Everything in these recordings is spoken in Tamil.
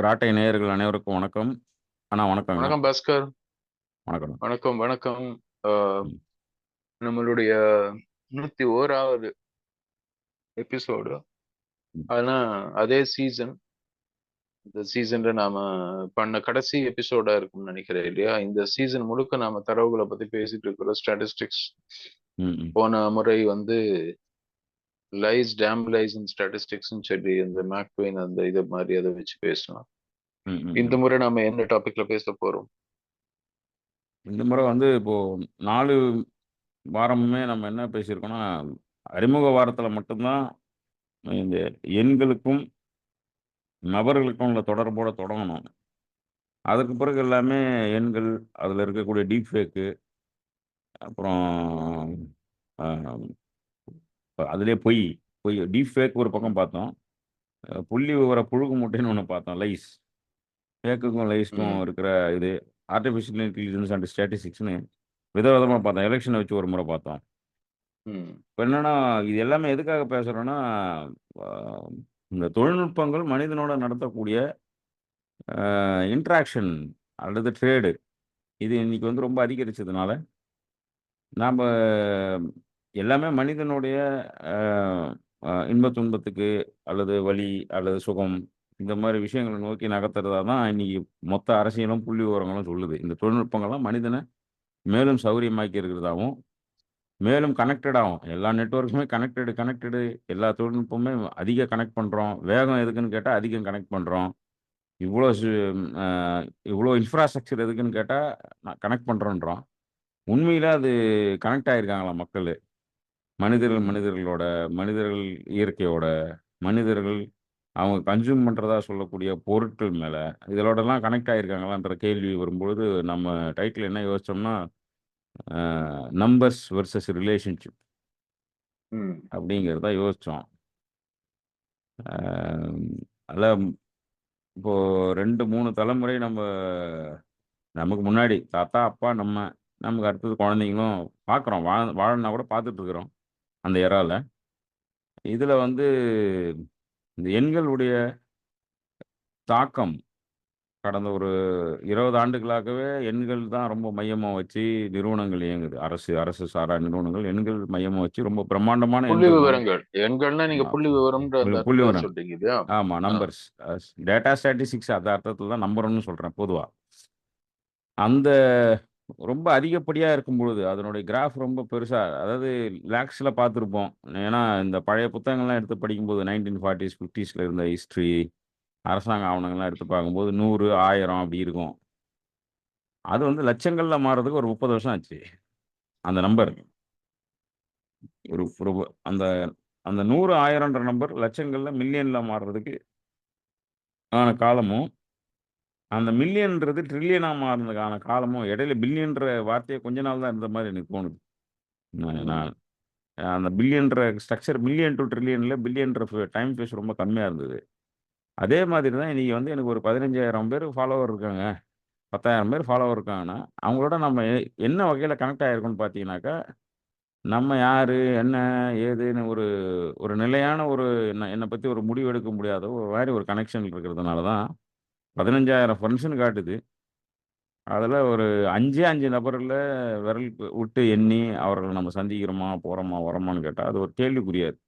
ராட்டை நேயர்கள் அனைவருக்கும் வணக்கம். அண்ணா வணக்கங்கண்ணா. வணக்கம் பாஸ்கர். வணக்கம். வணக்கம் வணக்கம். ஆஹ் ம், நம்மளுடைய 101வது எபிசோடு. ம், ஆனா அதே சீசன். இந்த சீசன்ல நாம பண்ண கடைசி எபிசோடா இருக்கும்னு நினைக்கிறேன் இல்லையா? இந்த சீசன் முழுக்க நாம தரவுகளை பத்தி பேசிட்டு இருக்கிறோம். ஸ்டாட்டிஸ்டிக்ஸ். ம், ம், போன முறை வந்து லைஸ் டேம் லைஸ் அண்ட் ஸ்டாட்டிஸ்டிக்ஸ்ன்னு சொல்லி அந்த மேக்வெயின் அந்த இதை மாதிரி அதை வச்சு பேசலாம். ம், ம், இந்த ம். முறை நாம என்ன டாபிக்ல பேச போறோம்? இந்த முறை வந்து இப்போ 4 வாரமுமே நம்ம என்ன பேசியிருக்கோம்னா, அறிமுக வாரத்துல மட்டும்தான் இந்த எண்களுக்கும், நபர்களுக்கும் உள்ள தொடர்போட தொடங்கணும். அதற்கு பிறகு எல்லாமே எண்கள், அதுல இருக்கக்கூடிய டீப் ஃபேக்கு, அப்புறம் அ அதிலேயே பொய். டீப் ஃபேக் ஒரு ம், பக்கம் பார்த்தோம். புள்ளி விவர புழுகு மூட்டைன்னு ஒண்ணு பார்த்தோம். லைஸ். ஃபேக்குக்கும், லைஸ்க்கும் ம், இருக்கிற இது ஆர்டிஃபிஷியல் இன்டெலிஜென்ஸ் அண்ட் ஸ்டாட்டிஸ்டிக்ஸ்ன்னு விதவிதமா பார்த்தோம். எலெக்ஷன வச்சு ஒரு முறை பார்த்தோம். ம், இப்ப என்னன்னா, இது எல்லாமே எதுக்காக பேசுறோம்னா, அ இந்த தொழில்நுட்பங்கள் மனிதனோட நடத்தக்கூடிய இன்டராக்ஷன் அல்லது ட்ரேடு இது இன்னைக்கு வந்து ரொம்ப அதிகரிச்சதுனால, நாம எல்லாமே மனிதனுடைய அ இன்ப துன்பத்துக்கு அல்லது வலி அல்லது சுகம் இந்த மாரி விஷயங்கள நோக்கி நகர்த்துறதா தான் இன்னைக்கு மொத்த அரசியலும், புள்ளிவிவரங்களும் சொல்லுது. இந்த தொழில்நுட்பங்கள்லாம் மனிதன மேலும் சௌரியமாக்கி இருக்கிறதாவும், மேலும் கனெக்டடாவும் எல்லா நெட்வொர்க்குமே கனெக்டடு எல்லா தொழில்நுட்பமுமே அதிக கனெக்ட் பண்றோம். வேகம் எதுக்குன்னு கேட்டா அதிகம் கனெக்ட் பண்றோம். இவ்ளோ சு அ இவ்ளோ இன்ஃப்ராஸ்ட்ரக்சர் எதுக்குன்னு கேட்டா கனெக்ட் பண்றோன்றோம். உண்மையில அது கனெக்ட் ஆயிருக்காங்களா மக்களு? மனிதர்கள் ம், மனிதர்களோட, மனிதர்கள் இயற்கையோட, மனிதர்கள் அவங்க கன்சியூம் பண்றதா சொல்லக்கூடிய பொருட்கள் மேல, இதலோடலாம் கனெக்ட் ஆயிருக்காங்களான்ற கேள்வி வரும்பொழுது, நம்ம டைட்டில் என்ன யோசிச்சோம்னா, அ நம்பர்ஸ் வெர்சஸ் ரிலேஷன்ஷிப் ம், அப்படிங்கிறத யோசிச்சோம். அ அதான் இப்போ 2, 3 தலைமுறை நமக்கு முன்னாடி தாத்தா, அப்பா, நமக்கு அடுத்தது குழந்தைங்களும் பார்க்குறோம். வாழணும்னா கூட பார்த்துட்டு இருக்கிறோம். அந்த எரால. இதுல வந்து இந்த எண்களுடைய தாக்கம் கடந்த ஒரு 20 ஆண்டுகளாகவே எண்கள் தான் ரொம்ப மையமா வச்சு நிறுவனங்கள் இயங்குது. அரசு சாரா நிறுவனங்கள் எண்கள் மையமா வச்சு ரொம்ப பிரம்மாண்டமான புள்ளி எண்கள் தான். விவரங்கள். எண்கள்னா நீங்க ஆமா. புள்ளி விவரம்ன்ற அந்த அர்த்தத்துல புள்ளிவிவரம். சொல்றீங்க இல்லையா? ஆமா. ஆ. நம்பர்ஸ். டேட்டா ஸ்டாட்டிஸ்டிக்ஸ் அந்த அர்த்தத்தில தான் நம்புறோம்னு சொல்றேன் பொதுவா. அந்த ரொம்ப அதிகப்படியா இருக்கும்பொழுது, அதனுடைய கிராஃப் ரொம்ப பெருசா அதாவது லேக்ஸ்ல பார்த்துருப்போம். ஏன்னா, இந்த பழைய புத்தகங்கள்லாம் எடுத்து படிக்கும்போது 1940ஸ், 50ஸ்ல இருந்த ஹிஸ்ட்ரி, அரசாங்க ஆவணங்கள்லாம் எடுத்து பார்க்கும்போது 100, 1000 அப்படி இருக்கும். அது வந்து லட்சங்கள்ல மாறுறதுக்கு ஒரு 30 வருஷம் ஆச்சு. அந்த நம்பர். ம். ஒரு ஒரு அந்த அந்த 100, 1000ன்ற நம்பர் லட்சங்கள்ல, மில்லியன்ல மாறுறதுக்கு ஆன காலமும், அந்த மில்லியன்றது ட்ரில்லியனா மாறுனதுக்கான காலமும் இடையில பில்லியன்ற வார்த்தையே கொஞ்ச நாள் தான் இருந்த மாரி எனக்கு தோணுது. நான் ம். அந்த பில்லியன்ற ஸ்ட்ரக்சர் மில்லியன் டூ ட்ரில்லியன்ல பில்லியன்ற டைம் ஃபேஸ் ரொம்ப கம்மியா இருந்தது. அதே மாதிரி தான் இன்னைக்கு வந்து எனக்கு ஒரு 15,000 பேர் ஃபாலோவர் இருக்காங்க. 10,000 பேர் ஃபாலோவர் இருக்காங்கன்னா, அவங்களோட நம்ம என்ன வகையில கனெக்ட் ஆயிருக்கோம்னு பார்த்தீங்கன்னாக்கா, நம்ம யாரு? என்ன? ஏதுன்னு ஒரு ஒரு நிலையான ஒரு என்ன பத்தி ஒரு முடிவு எடுக்க முடியாத ஒரு மாரி ஒரு கனெக்ஷன் இருக்கிறதுனால தான் 15,000 ஃப்ரெண்ட்ஸ்ன்னு காட்டுது. அதுல ஒரு 5 நபர்கள விரல் விட்டு எண்ணி அவர்கள நம்ம சந்திக்கிறோமா, போறோமா, வரோமான்னு கேட்டா, அது ஒரு கேள்விக்குறியா இருக்கு.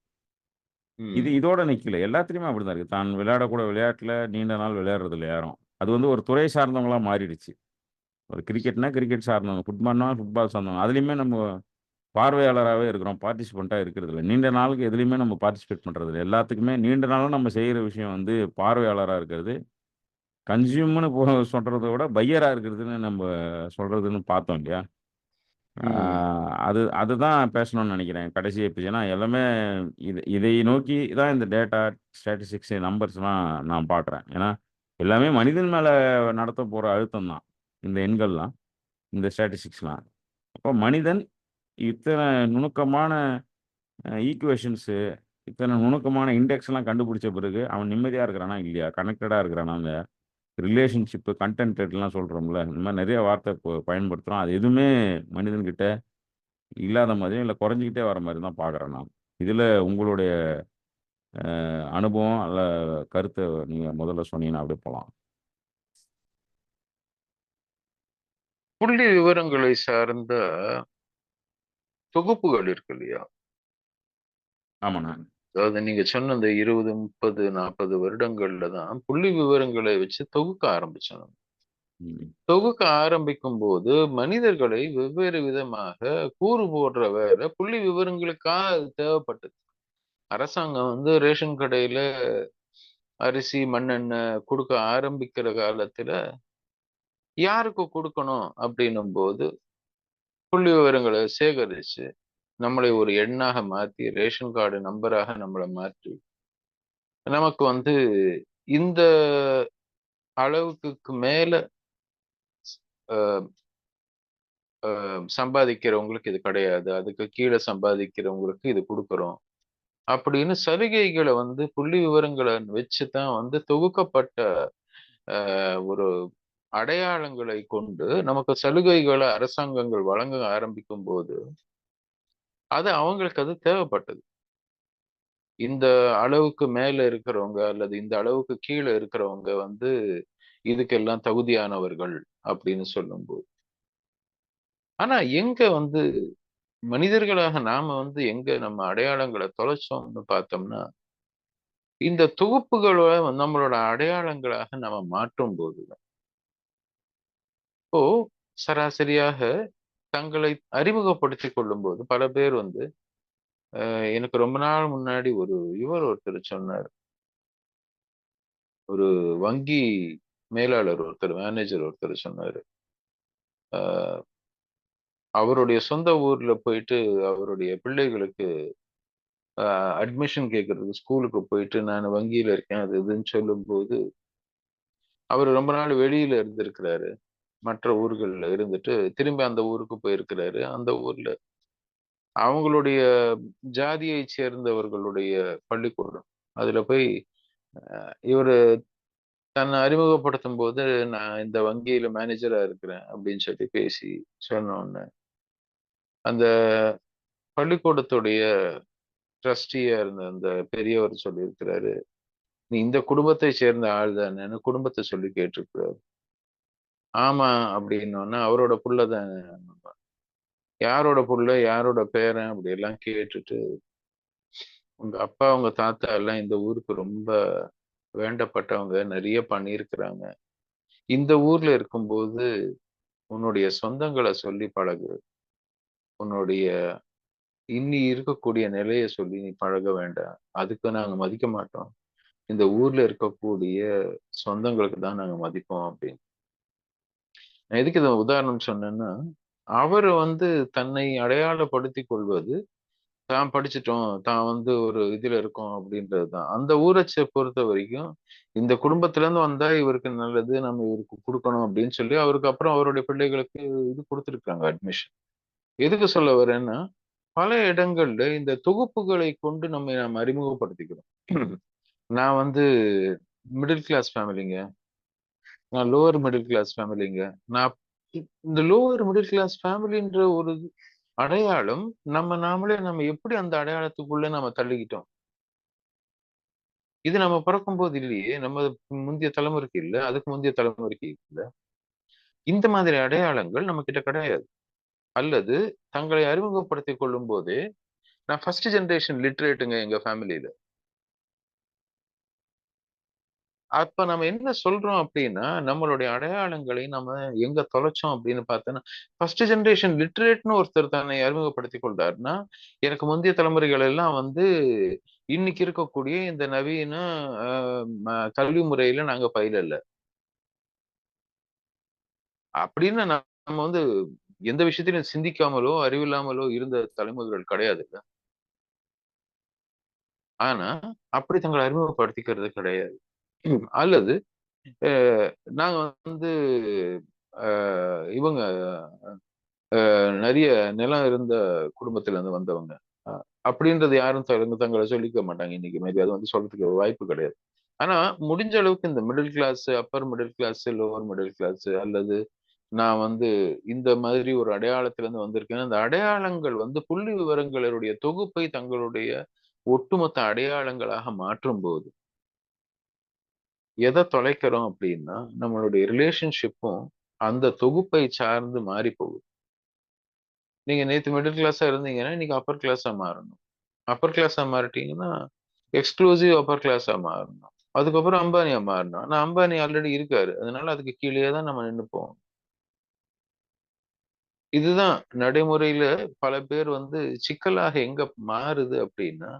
ம். இதோட நிக்கல. எல்லாத்துலயுமே அப்படிதான் இருக்கு. தான் விளையாடக்கூட விளையாட்டுல நீண்ட நாள் விளையாடுறதில்ல யாரும். அது வந்து ஒரு துறை சார்ந்தவங்களா மாறிடுச்சு. ஒரு கிரிக்கெட்னா கிரிக்கெட் சார்ந்தவங்க, ஃபுட்பால்னா ஃபுட்பால் சார்ந்தவங்க. அதுலயுமே நம்ம பார்வையாளராவே இருக்கிறோம். பார்ட்டிசிபென்ட்டா இருக்கிறதில்ல. நீண்ட நாளுக்கு எதுலயுமே நம்ம பார்ட்டிசிபேட் பண்றதில்ல. எல்லாத்துக்குமே நீண்ட நாளா நம்ம செய்ற விஷயம் வந்து பார்வையாளரா இருக்கிறது. கன்சியூம்ன்னு சொல்றத விட பையரா இருக்கிறதுன்னு நம்ம சொல்றதுன்னு பார்த்தோம் இல்லையா? ஆ ம். அதுதான் பேசணும்னு நெனைக்கிறேன். கடைசி ஏன்னா எல்லாமே இதை நோக்கி தான் இந்த டேட்டா, ஸ்டாட்டிஸ்டிக்ஸ், நம்பர்ஸ்லாம் நான் பார்க்குறேன். ஏன்னா, எல்லாமே மனிதன் மேல நடத்த போற அழுத்தம் தான். இந்த எண்கள்லாம், இந்த ஸ்டாட்டிஸ்டிக்ஸ்லாம். அப்போ மனிதன் இத்தன நுணுக்கமான ஈக்குவேஷன்ஸு, இத்தன நுணுக்கமான இண்டெக்ஸ்லாம் கண்டுபிடிச்ச பிறகு, அவன் நிம்மதியா இருக்கிறானா? இல்லையா? கனெக்டடா இருக்கிறானாங்க? ரிலேஷன்ஷிப், கன்டென்டட்லாம் சொல்றோம்ல. இந்த மாரி நெறைய வார்த்தை பயன்படுத்துறோம். அது எதுவுமே மனிதன்கிட்ட இல்லாத மாதிரியும், இல்ல குறைஞ்சுகிட்டே வர மாரி தான் பார்க்குறேன் நான். இதுல உங்களுடைய அனுபவம் அல்ல கருத்த நீங்க முதல்ல சொன்னீங்கன்னா அப்படியே போலாம். புள்ளி விவரங்களை சார்ந்த தொகுப்புகள் இருக்கு இல்லையா? ஆமாண்ணா. அதாவது நீங்க சொன்ன இந்த 20, 30, 40 வருடங்கள்ல தான் புள்ளி விவரங்களை வச்சு தொகுக்க ஆரம்பிச்சோம். ம். தொகுக்க ஆரம்பிக்கும் போது மனிதர்களை வெவ்வேறு விதமாக கூறு போடுற வேலை புள்ளி விவரங்களுக்காக அது தேவைப்பட்டது. அரசாங்கம் வந்து ரேஷன் கடையில அரிசி, மண்ணெண்ணெய் கொடுக்க ஆரம்பிக்கிற காலத்துல யாருக்கு கொடுக்கணும் அப்படின்னும் போது புள்ளி விவரங்களை சேகரிச்சு நம்மளை ஒரு எண்ணாக மாத்தி ரேஷன் கார்டு நம்பராக நம்மளை மாற்றி நமக்கு வந்து இந்த அளவுக்கு மேல அஹ், சம்பாதிக்கிறவங்களுக்கு இது கிடையாது, அதுக்கு கீழே சம்பாதிக்கிறவங்களுக்கு இது கொடுக்குறோம் அப்படின்னு சலுகைகளை வந்து புள்ளி விவரங்களை வச்சுதான் வந்து தொகுக்கப்பட்ட ஒரு அடையாளங்களை கொண்டு நமக்கு சலுகைகளை அரசாங்கங்கள் வழங்க ஆரம்பிக்கும் போது அது தேவைப்பட்டது. இந்த அளவுக்கு மேல இருக்கிறவங்க அல்லது இந்த அளவுக்கு கீழே இருக்கிறவங்க வந்து இதுக்கெல்லாம் தகுதியானவர்கள் அப்படின்னு சொல்லும்போது, ஆனா எங்க வந்து மனிதர்களாக நாம வந்து எங்க நம்ம அடையாளங்களை தொலைச்சோம்னு பார்த்தோம்னா, இந்த தொகுப்புகளை நம்மளோட அடையாளங்களாக நம்ம மாற்றும் போது இப்போ சராசரியாக தங்களை அறிமுகப்படுத்திக் கொள்ளும்போது பல பேர் வந்து எனக்கு ரொம்ப நாள் முன்னாடி ஒருத்தர் சொன்னார். ஒரு வங்கி மேலாளர் ஒருத்தர், மேனேஜர் ஒருத்தர் சொன்னாரு. அஹ் அவருடைய சொந்த ஊர்ல போயிட்டு அவருடைய பிள்ளைகளுக்கு அட்மிஷன் கேட்கறதுக்கு ஸ்கூலுக்கு போயிட்டு நான் வங்கியில இருக்கேன் அது இதுன்னு சொல்லும்போது அவர் ரொம்ப நாள் வெளியில இருந்திருக்கிறாரு. மற்ற ஊர்கள்ல இருந்துட்டு திரும்பி அந்த ஊருக்கு போயிருக்கிறாரு. அந்த ஊர்ல அவங்களுடைய ஜாதியை சேர்ந்தவர்களுடைய பள்ளிக்கூடம். அதுல போய் இவரு தன்னை அறிமுகப்படுத்தும் போது நான் இந்த வங்கியில மேனேஜரா இருக்கிறேன் அப்படின்னு சொல்லி பேசி சொன்ன உடனே அந்த பள்ளிக்கூடத்துடைய ட்ரஸ்டியா இருந்த அந்த பெரியவர் சொல்லியிருக்கிறாரு, நீ இந்த குடும்பத்தை சேர்ந்த ஆள் தானேன்னு குடும்பத்தை சொல்லி கேட்டிருக்கிறாரு. ஆமா அப்படின்னோன்னா அவரோட புள்ள தானே. யாரோட புள்ள, யாரோட பேரன் அப்படி எல்லாம் கேட்டுட்டு, உங்க அப்பா உங்க தாத்தா எல்லாம் இந்த ஊருக்கு ரொம்ப வேண்டப்பட்டவங்க, நிறைய பண்ணியிருக்கிறாங்க. இந்த ஊர்ல இருக்கும்போது உன்னுடைய சொந்தங்களை சொல்லி பழகு. உன்னுடைய இன்னி இருக்கக்கூடிய நிலைய சொல்லி நீ பழக வேண்டாம். அதுக்கு நாங்க மதிக்க மாட்டோம். இந்த ஊர்ல இருக்கக்கூடிய சொந்தங்களுக்கு தான் நாங்க மதிப்போம் அப்படின்னு. நான் எதுக்கு இதை உதாரணம் சொன்னேன்னா, அவரு வந்து தன்னை அடையாளப்படுத்திக் கொள்வது தான் படிச்சுட்டோம், தான் வந்து ஒரு இதுல இருக்கோம் அப்படின்றதுதான். அந்த ஊரை பொறுத்த வரைக்கும் இந்த குடும்பத்துல இருந்து வந்தா இவருக்கு நல்லது, நம்ம இவருக்கு கொடுக்கணும் அப்படின்னு சொல்லி அவருக்கு அப்புறம் அவருடைய பிள்ளைகளுக்கு இது கொடுத்துருக்காங்க அட்மிஷன். எதுக்கு சொல்ல வரேன்னா, பல இடங்கள்ல இந்த தொகுப்புகளை கொண்டு நம்ம அறிமுகப்படுத்திக்கிறோம். நான் வந்து மிடில் கிளாஸ் ஃபேமிலிங்க, நான் லோவர் மிடில் கிளாஸ் ஃபேமிலிங்க, நான் இந்த லோவர் மிடில் கிளாஸ் ஃபேமிலின்ற ஒரு அடையாளம் நம்ம எப்படி அந்த அடையாளத்துக்குள்ள நம்ம தள்ளிக்கிட்டோம். இது நம்ம பிறக்கும் போது இல்லையே, நம்ம முந்தைய தலைமுறைக்கு இல்ல, அதுக்கு முந்தைய தலைமுறைக்கு இல்ல. இந்த மாதிரி அடையாளங்கள் நம்ம கிட்ட கிடையாது. அல்லது தங்களை அறிமுகப்படுத்திக் கொள்ளும் போதே நான் ஃபர்ஸ்ட் ஜெனரேஷன் லிட்ரேட்டுங்க எங்க ஃபேமிலியில. அப்ப நம்ம என்ன சொல்றோம் அப்படின்னா, நம்மளுடைய அடையாளங்களை நம்ம எங்க தொலைச்சோம் அப்படின்னு பார்த்தோன்னா, ஃபர்ஸ்ட் ஜெனரேஷன் லிட்ரேட்ன்னு ஒருத்தர் தன்னை அறிமுகப்படுத்திக் கொண்டாருன்னா, எனக்கு முந்தைய தலைமுறைகள் எல்லாம் வந்து இன்னைக்கு இருக்கக்கூடிய இந்த நவீன கல்வி முறையில நாங்க பயிலல. அப்படின்னு நம்ம வந்து எந்த விஷயத்திலும் சிந்திக்காமலோ, அறிவில்லாமலோ இருந்த தலைமுறைகள் கிடையாதுல்ல. ஆனா, அப்படி தங்களை அறிமுகப்படுத்திக்கிறது கிடையாது. அல்லது அ நாங்க வந்து அ இவங்க நெறைய நிலம் இருந்த குடும்பத்துல இருந்து வந்தவங்க. அ அப்படின்றது யாரும் தங்களை சொல்லிக்க மாட்டாங்க இன்னைக்கு. மேபி அது வந்து சொல்றதுக்கு வாய்ப்பு கிடையாது. ஆனா, முடிஞ்ச அளவுக்கு இந்த middle class, upper middle class, lower middle class அல்லது நான் வந்து இந்த மாதிரி ஒரு அடையாளத்திலிருந்து வந்திருக்கேன். அந்த அடையாளங்கள் வந்து புள்ளி விவரங்களுடைய தொகுப்பை தங்களுடைய ஒட்டுமொத்த அடையாளங்களாக மாற்றும்போது எதை தொலைக்கிறோம் அப்படின்னா நம்மளுடைய ரிலேஷன்ஷிப்பும் அந்த தொகுப்பை சார்ந்து மாறி போகுது. நீங்க நேத்து மிடில் கிளாஸா இருந்தீங்கன்னா இன்னைக்கு அப்பர் கிளாஸா மாறணும். அப்பர் கிளாஸா மாறிட்டீங்கன்னா எக்ஸ்க்ளூசிவ் அப்பர் கிளாஸா மாறணும். அதுக்கப்புறம் அம்பானியா மாறணும். ஆனா அம்பானி ஆல்ரெடி இருக்காரு. அதனால அதுக்கு கீழேயே தான் நம்ம நின்னு போகணும். இதுதான் நடைமுறையில பல பேர் வந்து சிக்கலாக எங்க மாறுது அப்படின்னா,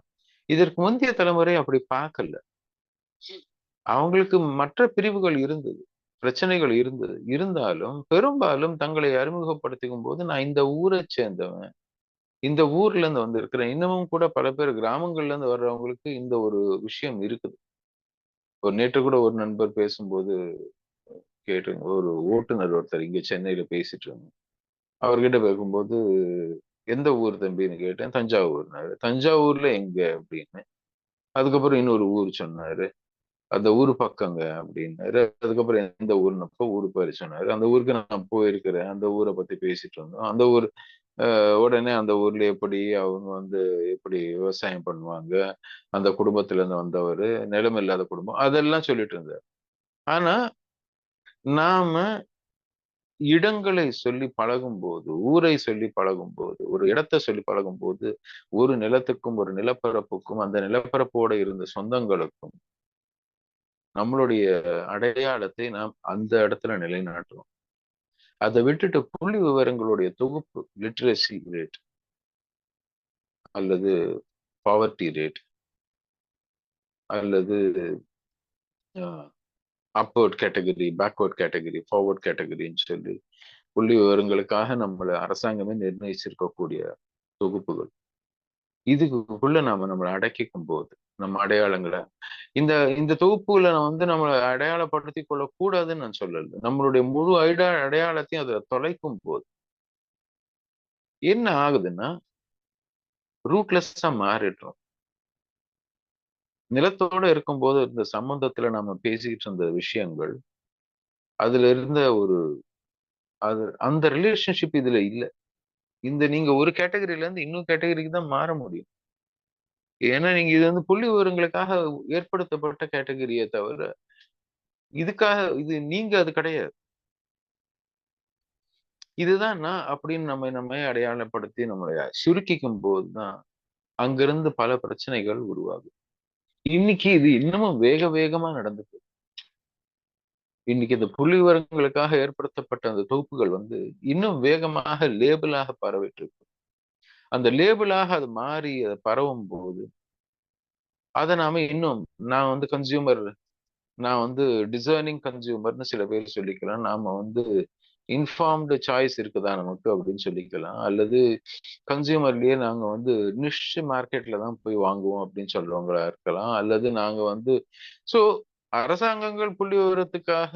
இதற்கு முந்தைய தலைமுறை அப்படி பார்க்கல. அவங்களுக்கு மற்ற பிரிவுகள் இருந்தது. பிரச்சனைகள் இருந்தது. இருந்தாலும் பெரும்பாலும் தங்களை அறிமுகப்படுத்திக்கும் போது, நான் இந்த ஊரைச் சேர்ந்தவன். இந்த ஊர்ல இருந்து வந்திருக்கிறேன். இன்னமும் கூட பல பேர் கிராமங்கள்ல இருந்து வர்றவங்களுக்கு இந்த ஒரு விஷயம் இருக்குது. ஒரு நேற்று கூட ஒரு நண்பர் பேசும்போது ஒரு ஓட்டுநர் ஒருத்தர் இங்க சென்னையில பேசிட்டு இருந்தாங்க. அவர்கிட்ட பேசும்போது, "எந்த ஊர் தம்பின்னு?" கேட்டேன். "தஞ்சாவூர்ன்னாரு." "தஞ்சாவூர்ல எங்க?" அப்படின்னு. அதுக்கப்புறம் இன்னொரு ஊர் சொன்னாரு. "அந்த ஊரு பக்கங்க" அப்படின்னாரு. அதுக்கப்புறம் எந்த ஊருன்னப்போ ஊரு பேரு சொன்னாரு. அந்த ஊருக்கு நான் போயிருக்கிறேன். அந்த ஊர பத்தி பேசிட்டு இருந்தோம். அந்த ஊர் உடனே அந்த ஊர்ல எப்படி அவங்க வந்து எப்படி விவசாயம் பண்ணுவாங்க, அந்த குடும்பத்துல இருந்து வந்தவரு, நிலம் இல்லாத குடும்பம், அதெல்லாம் சொல்லிட்டு இருந்தாரு. ஆனா, நாம இடங்களை சொல்லி பழகும்போது, ஊரை சொல்லி பழகும்போது, ஒரு இடத்த சொல்லி பழகும்போது, ஒரு நிலத்துக்கும், ஒரு நிலப்பரப்புக்கும், அந்த நிலப்பரப்போட இருந்த சொந்தங்களுக்கும், நம்மளுடைய அடையாளத்தை நாம் அந்த இடத்துல நிலைநாட்டுறோம். அத விட்டுட்டு புள்ளி விவரங்களுடைய தொகுப்பு, லிட்ரசி ரேட் அல்லது பாவர்ட்டி ரேட் அல்லது uh upward category, backward category, forward கேட்டகரின்னு சொல்லி புள்ளி விவரங்களுக்காக நம்மள அரசாங்கமே நிர்ணயிச்சிருக்கக்கூடிய தொகுப்புகள். இதுக்குள்ள நாம நம்மள அடக்கிக்கும் போது, நம்ம அடையாளங்கள இந்த இந்த தொகுப்புகள வந்து நம்மள அடையாளப்படுத்திக் கொள்ளக்கூடாதுன்னு நான் சொல்லல. நம்மளுடைய முழு அடையாளத்தையும் அதுல தொலைக்கும் போது, என்ன ஆகுதுன்னா, ரூட்லெஸ்ஸா மாறிடுறோம். நிலத்தோட இருக்கும்போது இந்த சம்பந்தத்துல நாம பேசிக்கிட்டு இருந்த விஷயங்கள், அதுல இருந்த ஒரு அந்த ரிலேஷன்ஷிப் இதுல இல்ல. நீங்க ஒரு கேட்டகரில இருந்து இன்னொரு கேட்டகரிக்கு தான் மாற முடியும். ஏன்னா, நீங்க இது வந்து புள்ளி விவரங்களுக்காக ஏற்படுத்தப்பட்ட கேட்டகரியே தவிர, நீங்க அது கிடையாது. இதுதான் நான் அப்படின்னு நம்மை அடையாளப்படுத்தி நம்மள சுருக்கிக்கும் போது தான், அங்கிருந்து பல பிரச்சனைகள் உருவாகும். இன்னைக்கு இது இன்னமும் வேக வேகமா நடந்துட்டு இன்னைக்கு இந்த புள்ளி விவரங்களுக்காக ஏற்படுத்தப்பட்ட அந்த தொகுப்புகள் வந்து, இன்னும் வேகமாக லேபிளாக பரவிட்டு இருக்கு. அந்த லேபிளாக அது மாறி அது பரவும்போது, அத நாம இன்னும் நான் வந்து கன்சியூமர் நான் வந்து டிசர்னிங் கன்சியூமர்ன்னு சில பேர் சொல்லிக்கலாம். நாம வந்து இன்ஃபார்ம்டு சாய்ஸ் இருக்குதா நமக்கு அப்படின்னு சொல்லிக்கலாம். அல்லது கன்சியூமர்லயே நாங்க வந்து நிஷ் மார்க்கெட்ல தான் போய் வாங்குவோம் அப்படின்னு சொல்றவங்களா இருக்கலாம். அல்லது நாங்க வந்து சோ அரசாங்கங்கள் புள்ளிவிவரத்துக்காக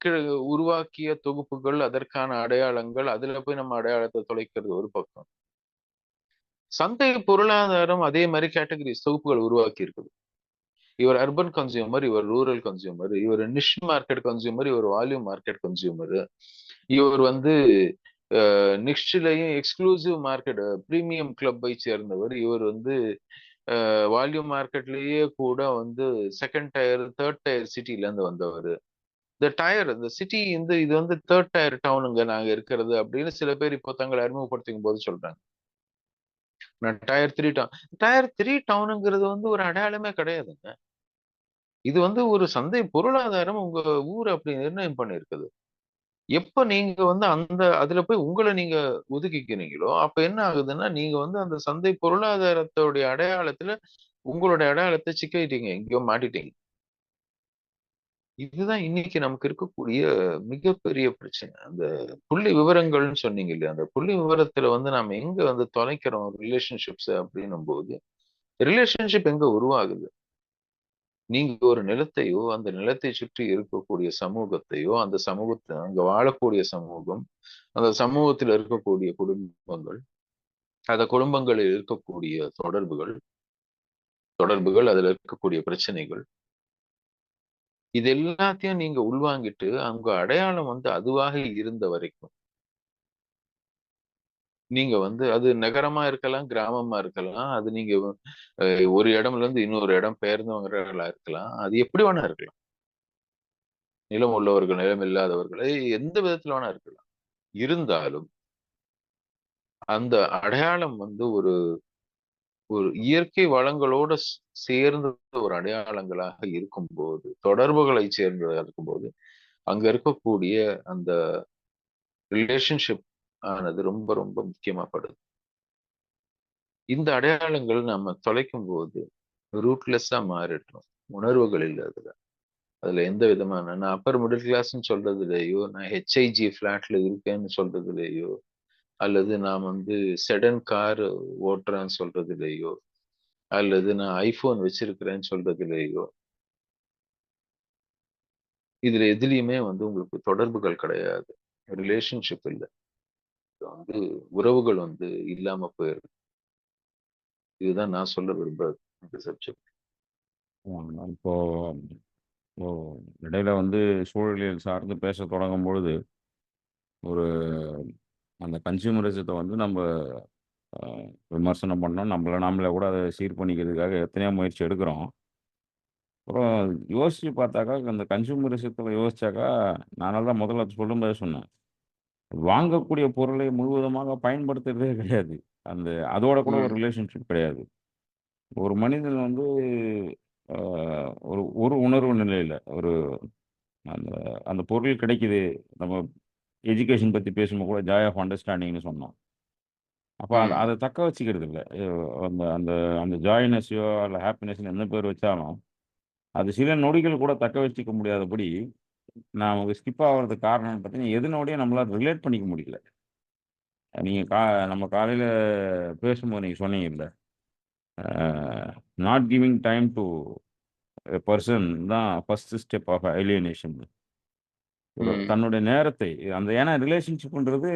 கி உருவாக்கிய தொகுப்புகள், அதற்கான அடையாளங்கள், அதுல போய் நம்ம அடையாளத்த தொலைக்கிறது ஒரு பக்கம். சந்தை பொருளாதாரம் அதே மாரி கேட்டகரிஸ் தொகுப்புகள் உருவாக்கி இருக்குது. இவர் அர்பன் கன்சியூமர், இவர் ரூரல் கன்சியூமர், இவர் நிஷ் மார்க்கெட் கன்சியூமர், இவர் வால்யூம் மார்க்கெட் கன்சியூமர். இவர் வந்து நிஷ்லயும் எக்ஸ்க்ளூசிவ் மார்க்கெட் பிரீமியம் கிளப்பை சேர்ந்தவர். இவர் வந்து வால்யூம் மார்க்கெட்லயே கூட வந்து 2ண்ட் டயர், 3ர்ட் டயர் சிட்டில இருந்து வந்தவர். இந்த சிட்டி இது வந்து 3ர்ட் டயர் டவுனுங்க நாங்க இருக்கிறது அப்படின்னு சில பேர் இப்போ தங்களை அறிமுகப்படுத்திக்கும் போது சொல்றாங்க. நான் டயர் 3 டவுனுங்கிறது வந்து ஒரு அடையாளமே கிடையாதுங்க. இது வந்து ஒரு சந்தை பொருளாதாரம் உங்க ஊர் அப்படி நிர்ணயம் பண்ணியிருக்குது. எப்ப நீங்க வந்து அதுல போய் உங்கள நீங்க ஒதுக்கிக்கிறீங்களோ, அப்ப என்ன ஆகுதுன்னா, நீங்க வந்து அந்த சந்தை பொருளாதாரத்தோடைய அடையாளத்துல உங்களுடைய அடையாளத்த சிக்கிட்டீங்க. எங்கேயோ மாட்டிட்டீங்க. இதுதான் இன்னைக்கு நமக்கு இருக்கக்கூடிய மிகப்பெரிய பிரச்சனை. அந்த புள்ளி விவரங்கள்னு சொன்னீங்க இல்லையா? அந்த புள்ளி விவரத்துல வந்து நாம எங்க வந்து தொலைக்கிறோம் ரிலேஷன்ஷிப்ஸ அப்படின்னும்போது, ரிலேஷன்ஷிப் எங்க உருவாகுது? நீங்க ஒரு நிலத்தையோ, அந்த நிலத்தை சுற்றி இருக்கக்கூடிய சமூகத்தையோ, அங்க வாழக்கூடிய சமூகம், அந்த சமூகத்துல இருக்கக்கூடிய குடும்பங்கள், அந்த குடும்பங்களில் இருக்கக்கூடிய தொடர்புகள், அதுல இருக்கக்கூடிய பிரச்சனைகள், இது எல்லாத்தையும் நீங்க உள்வாங்கிட்டு, அங்க அடையாளம் வந்து அதுவாக இருந்த வரைக்கும் நீங்க வந்து அது நகரமா இருக்கலாம், கிராமமா இருக்கலாம். அது நீங்க ஒரு இடம்ல இருந்து இன்னொரு இடம் பெயர்ந்தவங்களா இருக்கலாம். அது எப்படி வேணா இருக்கலாம். நிலம் உள்ளவர்கள், நிலம் இல்லாதவர்கள் எந்த விதத்துல வேணா இருக்கலாம். இருந்தாலும் அந்த அடையாளம் வந்து ஒரு ஒரு இயற்கை வளங்களோட சேர்ந்த ஒரு அடையாளங்களாக இருக்கும்போது, தொடர்புகளை சேர்ந்ததா இருக்கும்போது, அங்க இருக்கக்கூடிய அந்த ரிலேஷன்ஷிப் ஆனது ரொம்ப ரொம்ப முக்கியமாப்படுது. இந்த அடையாளங்கள் நம்ம தொலைக்கும்போது ரூட்லெஸ்ஸா மாறிடுறோம். உணர்வுகள் இல்ல அதுல. அதுல எந்த விதமான நான் அப்பர் மிடில் கிளாஸ்ன்னு சொல்றதுலயோ, நான் ஹெச்ஐஜி ஃபிளாட்ல இருக்கேன்னு சொல்றதுலயோ, அல்லது நான் வந்து செடன் கார் ஓட்டுறேன்னு சொல்றதுலயோ, அல்லது நான் ஐஃபோன் வச்சிருக்கிறேன்னு சொல்றதுலயோ, இதுல எதுலயுமே வந்து உங்களுக்கு தொடர்புகள் கிடையாது. ரிலேஷன்ஷிப் இல்ல. வந்து உறவுகள் வந்து இல்லாம போயிருது. இதுதான் நான் சொல்ல விரும்புறது இந்த சப்ஜெக்ட். இப்போ இப்போ இடையில வந்து சூழலியல் சார்ந்து பேசத் தொடங்கும் பொழுது, ஒரு அந்த கன்சியூமரிசத்த வந்து நம்ப அ விமர்சனம் பண்ணோம். நம்மள நாமளே கூட அத சீர் பண்ணிக்கிறதுக்காக எத்தனையோ முயற்சி எடுக்கிறோம். அப்புறம் யோசிச்சு பார்த்தாக்கா, அந்த கன்சியூமரிசத்துல யோசிச்சாக்கா, அதனால தான் முதல்ல சொல்லும்போதே சொன்னேன். வாங்கக்கூடிய பொருளை முழுவதுமாக பயன்படுத்துறதே கிடையாது. அந்த அதோட கூட ஒரு ம், ரிலேஷன்ஷிப் கிடையாது. ஒரு மனிதன் வந்து அ ஒரு ஒரு உணர்வு நிலையில, ஒரு அந்த அந்த பொருள் கிடைக்குது. நம்ம எஜுகேஷன் பத்தி பேசும்போது கூட ஜாய் ஆஃப் அண்டர்ஸ்டாண்டிங்ன்னு சொன்னோம். அப்ப அத ம், அத தக்க வச்சுக்கிறது இல்ல. அந்த அந்த அந்த ஜாய்னஸ்ஸயோ அல்ல ஹேப்பினஸ்ன்னு என்ன பேர் வச்சாலும், அது சில நொடிகள் கூட தக்க வச்சுக்க முடியாதபடி, நான் ஸ்கிப் ஆகுறதுக்கு காரணம்னு பார்த்தீங்கன்னா, எதுனோடயும் நம்மளால ரிலேட் பண்ணிக்க முடியல. நீங்க நம்ம காலையில பேசும்போது நீங்க சொன்னீங்கல்ல, uh not giving time to a person தான் ஃபர்ஸ்ட் ஸ்டெப் ஆஃப் அலியனேஷன். ஒரு ம், தன்னுடைய நேரத்தை அந்த ஏன்னா ரிலேஷன்ஷிப்ன்றது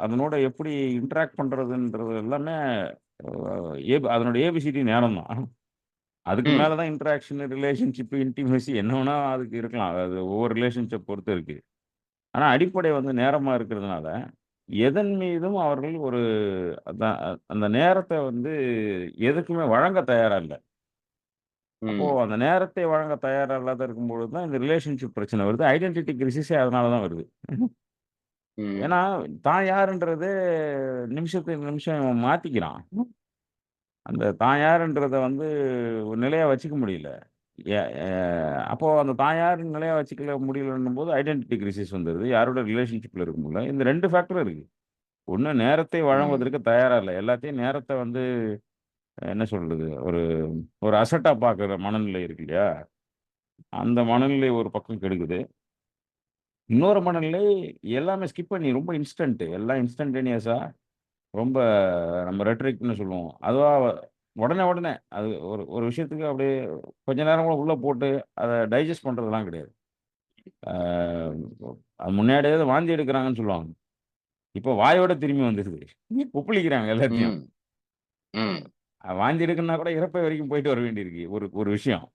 அதனோட எப்படி இன்டராக்ட் பண்றதுன்றது எல்லாமே அ அதனுடைய ஏபிசிடி நேரம் தான். அதுக்கு ம், மேல தான் இன்டராக்ஷன், ரிலேஷன்ஷிப், இன்டிமசி என்ன வேணா அதுக்கு இருக்கலாம். அது ஒவ்வொரு ரிலேஷன்ஷிப் பொறுத்து இருக்கு. ஆனா அடிப்படை வந்து நேரமா இருக்கிறதுனால, எதன் மீதும் அவர்கள் ஒரு அதான் அந்த நேரத்த வந்து எதுக்குமே வழங்க தயாரா இல்ல. அப்போ ம், அந்த நேரத்தை வழங்க தயாரா இல்லாத இருக்கும்பொழுது தான் இந்த ரிலேஷன்ஷிப் பிரச்சனை வருது. ஐடென்டிட்டி கிரைசிஸே அதனால தான் வருது. ம், ஏன்னா, தான் யாருன்றதே நிமிஷத்துக்கு நிமிஷம் இவன் மாத்திக்கிறான். அந்த தான் யாருன்றத வந்து ஒரு நிலையா வச்சுக்க முடியல. எ எ அப்போ அந்த தான் யாருன்னு நிலையா வச்சுக்கல முடியலன்னும்போது ஐடென்டிட்டி கிரைசிஸ் வந்துருது. யாரோட ரிலேஷன்ஷிப்ல இருக்க முடியல. இந்த 2 ஃபேக்டர் இருக்கு. ஒண்ணு நேரத்தை ம், வழங்குவதற்கு தயாரா இல்ல. எல்லாத்தையும் நேரத்த வந்து என்ன சொல்றது? ஒரு ஒரு அசட்டா பார்க்குற மனநிலை இருக்கு இல்லையா? அந்த மனநிலை ஒரு பக்கம் கெடுக்குது. இன்னொரு மனநிலை எல்லாமே ஸ்கிப் பண்ணி ரொம்ப இன்ஸ்டன்ட் எல்லாம் இன்ஸ்டன்டேனியஸா ரொம்ப நம்ம ரெட்ரிக்ன்னு சொல்லுவோம். அதுவா உடனே உடனே அது ஒரு ஒரு விஷயத்துக்கு அப்படியே கொஞ்ச நேரம் கூட உள்ள போட்டு அத டைஜெஸ்ட் பண்றதெல்லாம் கிடையாது. ஆ அது முன்னாடியாவது வாந்தி எடுக்கிறாங்கன்னு சொல்லுவாங்க. இப்போ வாயோட திரும்பி வந்துருது. கொப்பளிக்கிறாங்க எல்லாத்தையும். ம், ம், வாந்தி எடுக்கணும்னா கூட இறப்பை வரைக்கும் போயிட்டு வர வேண்டியிருக்கு. ஒரு ஒரு விஷயம்.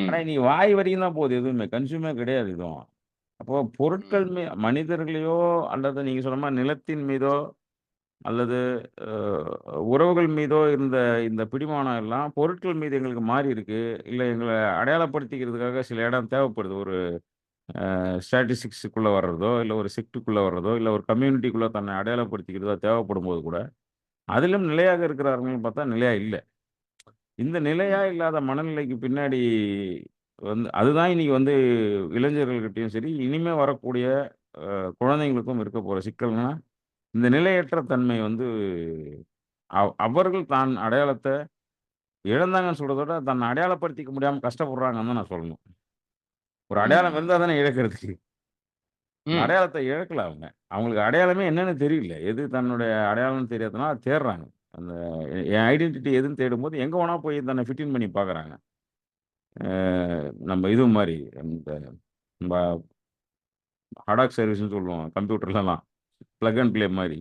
ஆனா ம், இன்னைக்கு வாய் வரைக்கும் தான் போகுது எதுவுமே. கன்சியூமே கிடையாது எதுவும். அப்போ பொருட்கள் ம், மனிதர்களையோ அல்லது நீங்க சொன்ன மாரி நிலத்தின் மீதோ அல்லது அ உறவுகள் மீதோ இருந்த இந்த பிடிமானம் எல்லாம் பொருட்கள் மீது எங்களுக்கு மாறி இருக்கு. இல்ல எங்கள அடையாளப்படுத்திக்கிறதுக்காக சில இடம் தேவைப்படுது. ஒரு ஸ்டாட்டிஸ்டிக்ஸ்க்குள்ள வர்றதோ, இல்ல ஒரு செக்ட்க்குள்ள வர்றதோ, இல்ல ஒரு கம்யூனிட்டிக்குள்ள தன்னை அடையாளப்படுத்திக்கிறதோ தேவைப்படும்போது கூட, அதிலும் நிலையாக இருக்கிறார்கள்ன்னு பார்த்தா நிலையா இல்ல. இந்த நிலையா ம், இல்லாத மனநிலைக்கு பின்னாடி வந்து அதுதான் இன்னைக்கு வந்து இளைஞர்கள்கிட்டயும் சரி, இனிமே வரக்கூடிய குழந்தைங்களுக்கும் இருக்க போற சிக்கல்னா, இந்த நிலையற்ற தன்மை வந்து அவர்கள் தான் அடையாளத்த இழந்தாங்கன்னு சொல்றத விட, தன்னை அடையாளப்படுத்திக்க முடியாம கஷ்டப்படுறாங்கன்னு தான் நான் சொல்லணும். ஒரு அடையாளம் ம், இருந்தா தானே இழக்கிறதுக்கு. அந்த ம், அடையாளத்த இழக்கல அவங்க. அவங்களுக்கு அடையாளமே என்னன்னு தெரியல. எது தன்னுடைய அடையாளம்னு தெரியாதனால அத தேடுறாங்க. அந்த என் ஐடென்டிட்டி எதுன்னு தேடும்போது, எங்க வேணா போய் தன்னை ஃபிட் இன் பண்ணி பார்க்குறாங்க. அ நம்ம இது மாரி, இந்த நம்ம ஹடாக் சர்வீஸ்ன்னு சொல்லுவோம் கம்ப்யூட்டர்லலாம். பிளக் அண்ட் ப்ளே மாரி.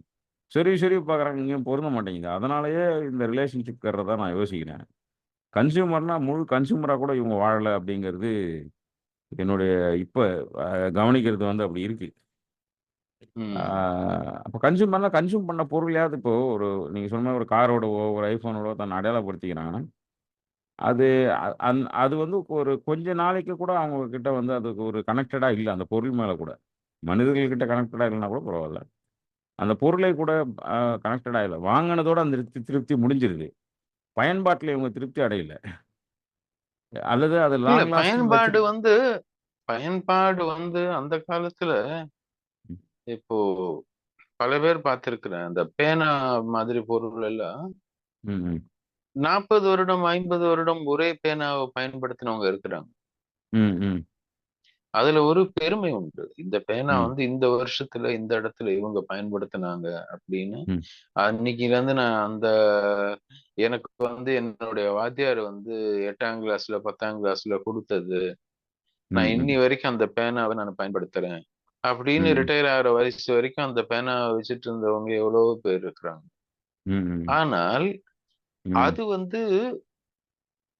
சொருவி சொருவி பார்க்குறாங்க, எங்கேயும் பொருந்த மாட்டேங்குது. அதனாலேயே இந்த ரிலேஷன்ஷிப் கெட்றதா நான் யோசிக்கிறேன். கன்சியூமர்னா முழு கன்சியூமரா கூட இவங்க வாழல அப்படிங்கிறது என்னுடைய இப்ப அ கவனிக்கிறது வந்து அப்படி இருக்கு. ஆ ம். அப்ப கன்சியூம் பண்ண பொருளையாவது இப்போ நீங்க சொன்ன மாரி ஒரு காரோடவோ, ஒரு ஐஃபோனோடவோ தன்னை அடையாளப்படுத்திக்கிறாங்கன்னா, அது அது வந்து ஒரு கொஞ்ச நாளைக்கு கூட அவங்க கிட்ட வந்து அதுக்கு ஒரு கனெக்டடா இல்ல. அந்த பொருள் மேல கூட. மனிதர்கள் கிட்ட கனெக்டடா இல்லன்னா கூட பரவால்ல. அந்த பொருளே கூட அ கனெக்டடா இல்ல. வாங்குனதோட அந்த திருப்தி முடிஞ்சிருது. பயன்பாட்டுல இவங்க திருப்தி அடையல. அல்லது அது இல்ல லாங் லாஸ்டிங் பயன்பாடு வந்து அந்த காலத்துல ம், இப்போ பல பேர் பார்த்திருக்கிறேன். அந்த பேனா மாதிரி பொருள் எல்லாம் ம், 40 வருடம், 50 வருடம் ஒரே பேனாவ பயன்படுத்தினவங்க இருக்கிறாங்க. ம், ம், அதுல ஒரு பெருமை உண்டு. இந்த பேனா ம், வந்து இந்த வருஷத்துல, இந்த இடத்துல இவங்க பயன்படுத்தினாங்க அப்படின்னு. ம், அன்னைக்கிலருந்து நான் எனக்கு வந்து என்னுடைய வாத்தியார் வந்து 8ஆம் கிளாஸ்ல, 10ஆம் கிளாஸ்ல குடுத்தது. நான் ம், இன்னி ம், வரைக்கும் அந்த பேனாவ நான் பயன்படுத்துறேன். அப்படின்னு ம், ரிட்டயர் ஆகுற வயசு வரைக்கும் அந்த பேனாவ வச்சுட்டு இருந்தவங்க எவ்வளவோ பேர் இருக்கிறாங்க. ம், ஆனால், ம், அது வந்து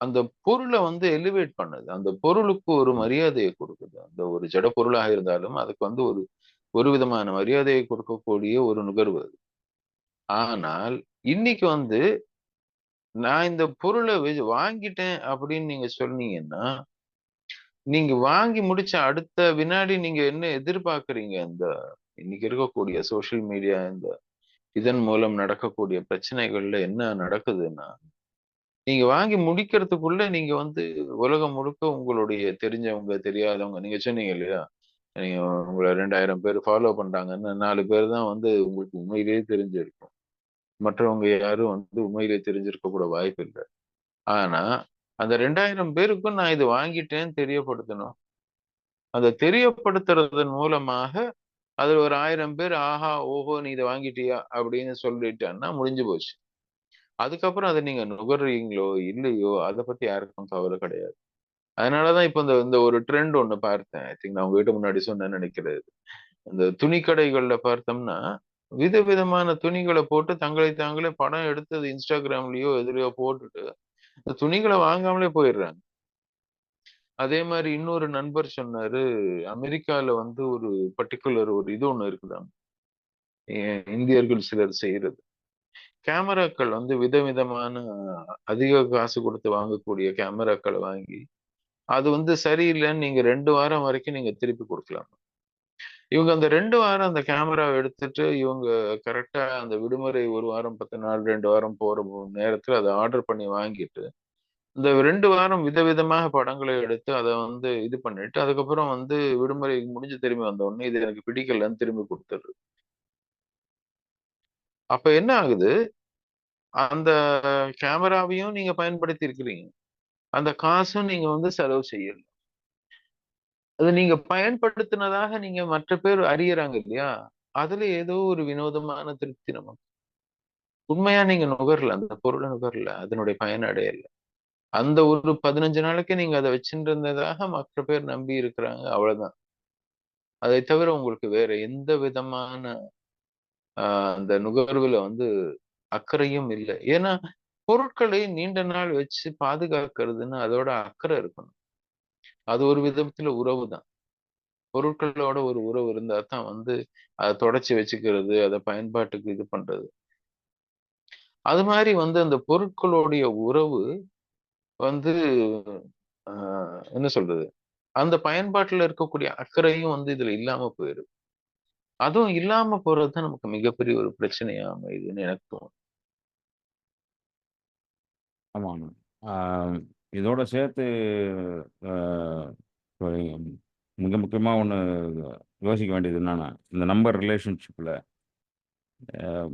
அந்த பொருள வந்து எலிவேட் பண்ணுது. அந்த பொருளுக்கு ஒரு ம், மரியாதைய குடுக்குது. அந்த ஒரு ஜட பொருளாக இருந்தாலும், அதுக்கு வந்து ஒரு ஒரு விதமான மரியாதையை கொடுக்கக்கூடிய ஒரு நுகர்வு அது. ஆனால், இன்னைக்கு வந்து நான் இந்த பொருள வாங்கிட்டேன் அப்படின்னு நீங்க சொன்னீங்கன்னா, நீங்க வாங்கி முடிச்ச அடுத்த வினாடி நீங்க என்ன எதிர்பார்க்கிறீங்க? இன்னைக்கு இருக்கக்கூடிய சோசியல் மீடியா இதன் மூலம் நடக்கக்கூடிய பிரச்சனைகள்ல என்ன நடக்குதுன்னா, நீங்க வாங்கி முடிக்கிறதுக்குள்ள நீங்க வந்து உலகம் முழுக்க உங்களுடைய தெரிஞ்சவங்க, தெரியாதவங்க நீங்க சொன்னீங்க இல்லையா? நீங்க உங்கள 2000 பேர் ஃபாலோ பண்றாங்கன்னு 4 பேர் தான் வந்து உங்களுக்கு உண்மையிலேயே தெரிஞ்சிருக்கும். மற்றவங்க யாரும் வந்து உண்மையிலேயே தெரிஞ்சிருக்க கூட வாய்ப்பு இல்ல. ஆனா, அந்த 2000 பேருக்கும் நான் இது வாங்கிட்டேன்னு தெரியப்படுத்தணும். அந்த தெரியப்படுத்துறதன் மூலமாக அதுல ஒரு 1000 பேர் ஆஹா, ஓஹோ! நீ இத வாங்கிட்டியா? அப்படின்னு சொல்லிட்டான்னா முடிஞ்சு போச்சு. அதுக்கப்புறம் அத நீங்க நுகர்றீங்களோ, இல்லையோ, அத பத்தி யாருக்கும் கவல கிடையாது. அதனால தான் இப்ப இந்த இந்த ஒரு ட்ரெண்ட் ஒண்ணு பார்த்தேன். ஐ திங்க் நான் உங்ககிட்ட முன்னாடி சொன்னேன்னு நெனைக்கிறேன். இந்த துணி கடைகள்ல பார்த்தோம்னா, விதவிதமான துணிகள போட்டு தங்களை தாங்களே படம் எடுத்து அது Instagramலயோ, எதுலயோ போட்டுட்டு, இந்த துணிகள வாங்காமலே போயிடுறாங்க. அதே மாரி இன்னொரு நண்பர் சொன்னாரு, அமெரிக்கால வந்து ஒரு பர்ட்டிகுலர் ஒரு இது ஒண்ணு இருக்குதாம். எ இந்தியர்கள் சிலர் செய்றது. கேமராக்கள் வந்து விதவிதமான அதிக காசு குடுத்து வாங்கக்கூடிய கேமராக்கள வாங்கி, அது வந்து சரியில்லன்னு நீங்க 2 வாரம் வரைக்கும் நீங்க திருப்பி குடுக்கலாம். இவங்க அந்த 2 வாரம் அந்த கேமராவ எடுத்துட்டு, இவங்க கரெக்ட்டா அந்த விடுமுறை 1 வாரம், 10 நாள், 2 வாரம் போற நேரத்துல அத ஆர்டர் பண்ணி வாங்கிட்டு, இந்த 2 வாரம் விதவிதமாக படங்கள எடுத்து, அத வந்து இது பண்ணிட்டு, அதுக்கப்புறம் வந்து விடுமுறை முடிஞ்சு திரும்பி வந்த உடனே, இது எனக்கு பிடிக்கலன்னு திரும்பி குடுத்துடுறது. அப்ப என்ன ஆகுது? அந்த கேமராவையும் நீங்க பயன்படுத்தி இருக்கிறீங்க. அந்த காசும் நீங்க வந்து செலவு செய்யல. அத நீங்க பயன்படுத்தினதாக நீங்க மற்ற பேர் அறியறாங்க இல்லையா? அதுல ஏதோ ஒரு வினோதமான திருப்தி நமக்கு. உண்மையா நீங்க நுகரல. அந்த பொருள நுகரல. அதனுடைய பயன அடையல. அந்த ஒரு 15 நாளைக்கு நீங்க அத வச்சுருந்ததாக மற்ற பேர் நம்பி இருக்கிறாங்க. அவ்வளதான். அதை தவிர உங்களுக்கு வேற எந்த விதமான அந்த நுகர்வுல வந்து அக்கறையும் இல்ல. ஏன்னா, பொருட்களை நீண்ட நாள் வச்சு பாதுகாக்கிறதுன்னு அதோட அக்கறை இருக்கணும். அது ஒரு விதத்துல உறவு தான். பொருட்களோட ஒரு உறவு இருந்தா தான் வந்து அத தொடச்சு வச்சுக்கிறது, அத பயன்பாட்டுக்கு இது பண்றது. அது மாரி வந்து அந்த பொருட்களுடைய உறவு வந்து அ என்ன சொல்றது? அந்த பயன்பாட்டுல இருக்கக்கூடிய அக்கறையும் வந்து இதுல இல்லாம போயிருது. அதுவும் இல்லாம போறது தான் நமக்கு மிகப்பெரிய ஒரு பிரச்சனையா அமையுதுன்னு எனக்கு தோணுது. ஆமாங்க. ஆ இதோட சேர்த்து அ இப்ப மிக முக்கியமா ஒண்ணு யோசிக்க வேண்டியது என்னன்னா, இந்த நம்பர் ரிலேஷன்ஷிப்ல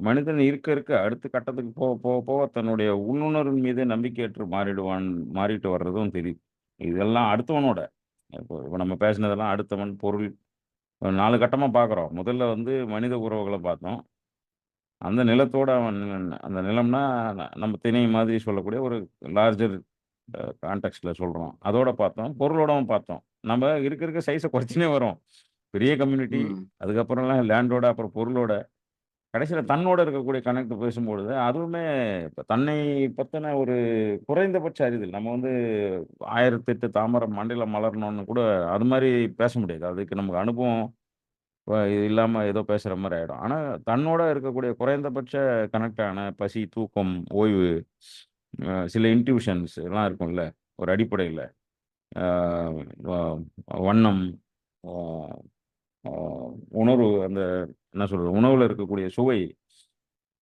மனிதன் இருக்க இருக்க அடுத்த கட்டத்துக்கு போக போக போக தன்னுடைய உள்ளுணர்வின் மீதே நம்பிக்கையற்று மாறிட்டு வர்றதும் தெரியுது. இதெல்லாம் அடுத்தவனோட இப்போ இப்போ நம்ம பேசினதெல்லாம் அடுத்தவன், பொருள் 4 கட்டமா பார்க்குறோம். முதல்ல வந்து மனித உறவுகள பார்த்தோம். அந்த நிலத்தோட அந்த நிலம்னா நம்ம திணை மாதிரி சொல்லக்கூடிய ஒரு லார்ஜர் கான்டெக்ஸ்ட்ல சொல்றோம். அதோட பார்த்தோம். பொருளோடவும் பார்த்தோம். நம்ம இருக்க இருக்க சைஸ குறைச்சுனே வரோம். பெரிய கம்யூனிட்டி, ம். அதுக்கப்புறம்லாம் லேண்டோட, அப்புறம் பொருளோட, கடைசியில தன்னோட இருக்கக்கூடிய கனெக்ட் பேசும்பொழுது, அதுவுமே இப்ப தன்னை பத்தின ஒரு குறைந்தபட்ச அறிதல். நம்ம வந்து 1008 தாமரை மண்டையில மலரணும்னு கூட அது மாரி பேச முடியாது. அதுக்கு நமக்கு அனுபவம் இது இல்லாம ஏதோ பேசுற மாரி ஆயிடும். ஆனா, தன்னோட இருக்கக்கூடிய குறைந்தபட்ச கனெக்ட் ஆன பசி, தூக்கம், ஓய்வு, சில இன்ட்யூஷன்ஸ் எல்லாம் இருக்கும்ல, ஒரு அடிப்படையில. ஆ வ வண்ணம், ஆ ஆ உணர்வு அந்த என்ன சொல்றது? உணவுல இருக்கக்கூடிய சுவை,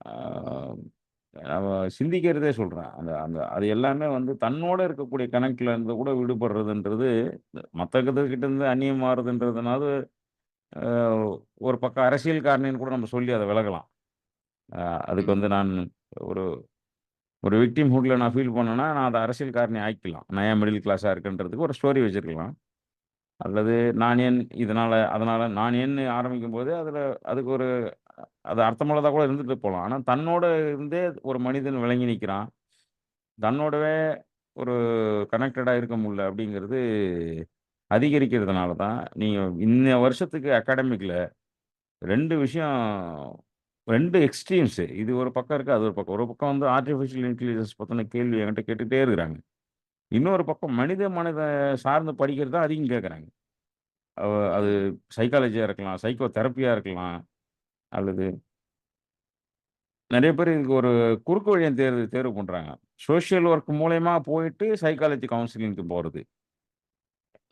ஆ அவ சிந்திக்கிறதே சொல்றேன். அந்த அந்த அது எல்லாமே வந்து தன்னோட இருக்கக்கூடிய கனெக்ட்ல இருந்து கூட விடுபடுறதுன்றது, மத்தவங்ககிட்ட இருந்து அந்நியம் மாறுதுன்றதுனாவது, அ ஒரு பக்கம் அரசியல் காரணின்னு கூட நம்ம சொல்லி அத விலகலாம். அ அதுக்கு ம். வந்து நான் ஒரு ஒரு விக்டிம்ஹுட்ல நான் ஃபீல் பண்ணேன்னா, நான் அத அரசியல் காரணி ஆக்கிக்கலாம். நான் ஏன் மிடில் கிளாஸா இருக்கேன்றதுக்கு ஒரு ஸ்டோரி வச்சிருக்கலாம். அல்லது நான் ஏன் இதனால, அதனால நான் ஏன்னு ஆரம்பிக்கும்போது, அதுக்கு ஒரு அது அர்த்தமுள்ளதா கூட இருந்துட்டு போலாம். ஆனா தன்னோட இருந்தே ஒரு மனிதன் விளங்கி நிக்கிறான். தன்னோடவே ஒரு கனெக்டடா இருக்க முடியல அப்படிங்கிறது அதிகரிக்கிறதுனால தான், நீங்க இன்ன வருஷத்துக்கு அகாடமிக்ல 2 விஷயம் 2 எக்ஸ்ட்ரீம்ஸ். இது ஒரு பக்கம் இருக்கு, அது ஒரு பக்கம். ஒரு பக்கம் வந்து ஆர்டிபிஷியல் இன்டெலிஜென்ஸ் பத்தின கேள்வி என்கிட்ட கேட்டுட்டே இருக்கிறாங்க. இன்னொரு பக்கம் மனித சார்ந்து படிக்கிறது தான் அதிகம் கேட்கறாங்க. அது ம். சைக்காலஜியா இருக்கலாம், சைக்கோ தெரப்பியா இருக்கலாம், அல்லது நெறைய பேர் இதுக்கு ஒரு குறுக்கு வழிய தேர்வு தேர்வு பண்றாங்க. சோசியல் ஒர்க் மூலியமா போயிட்டு சைக்காலஜி கவுன்சிலிங்க்கு போறது.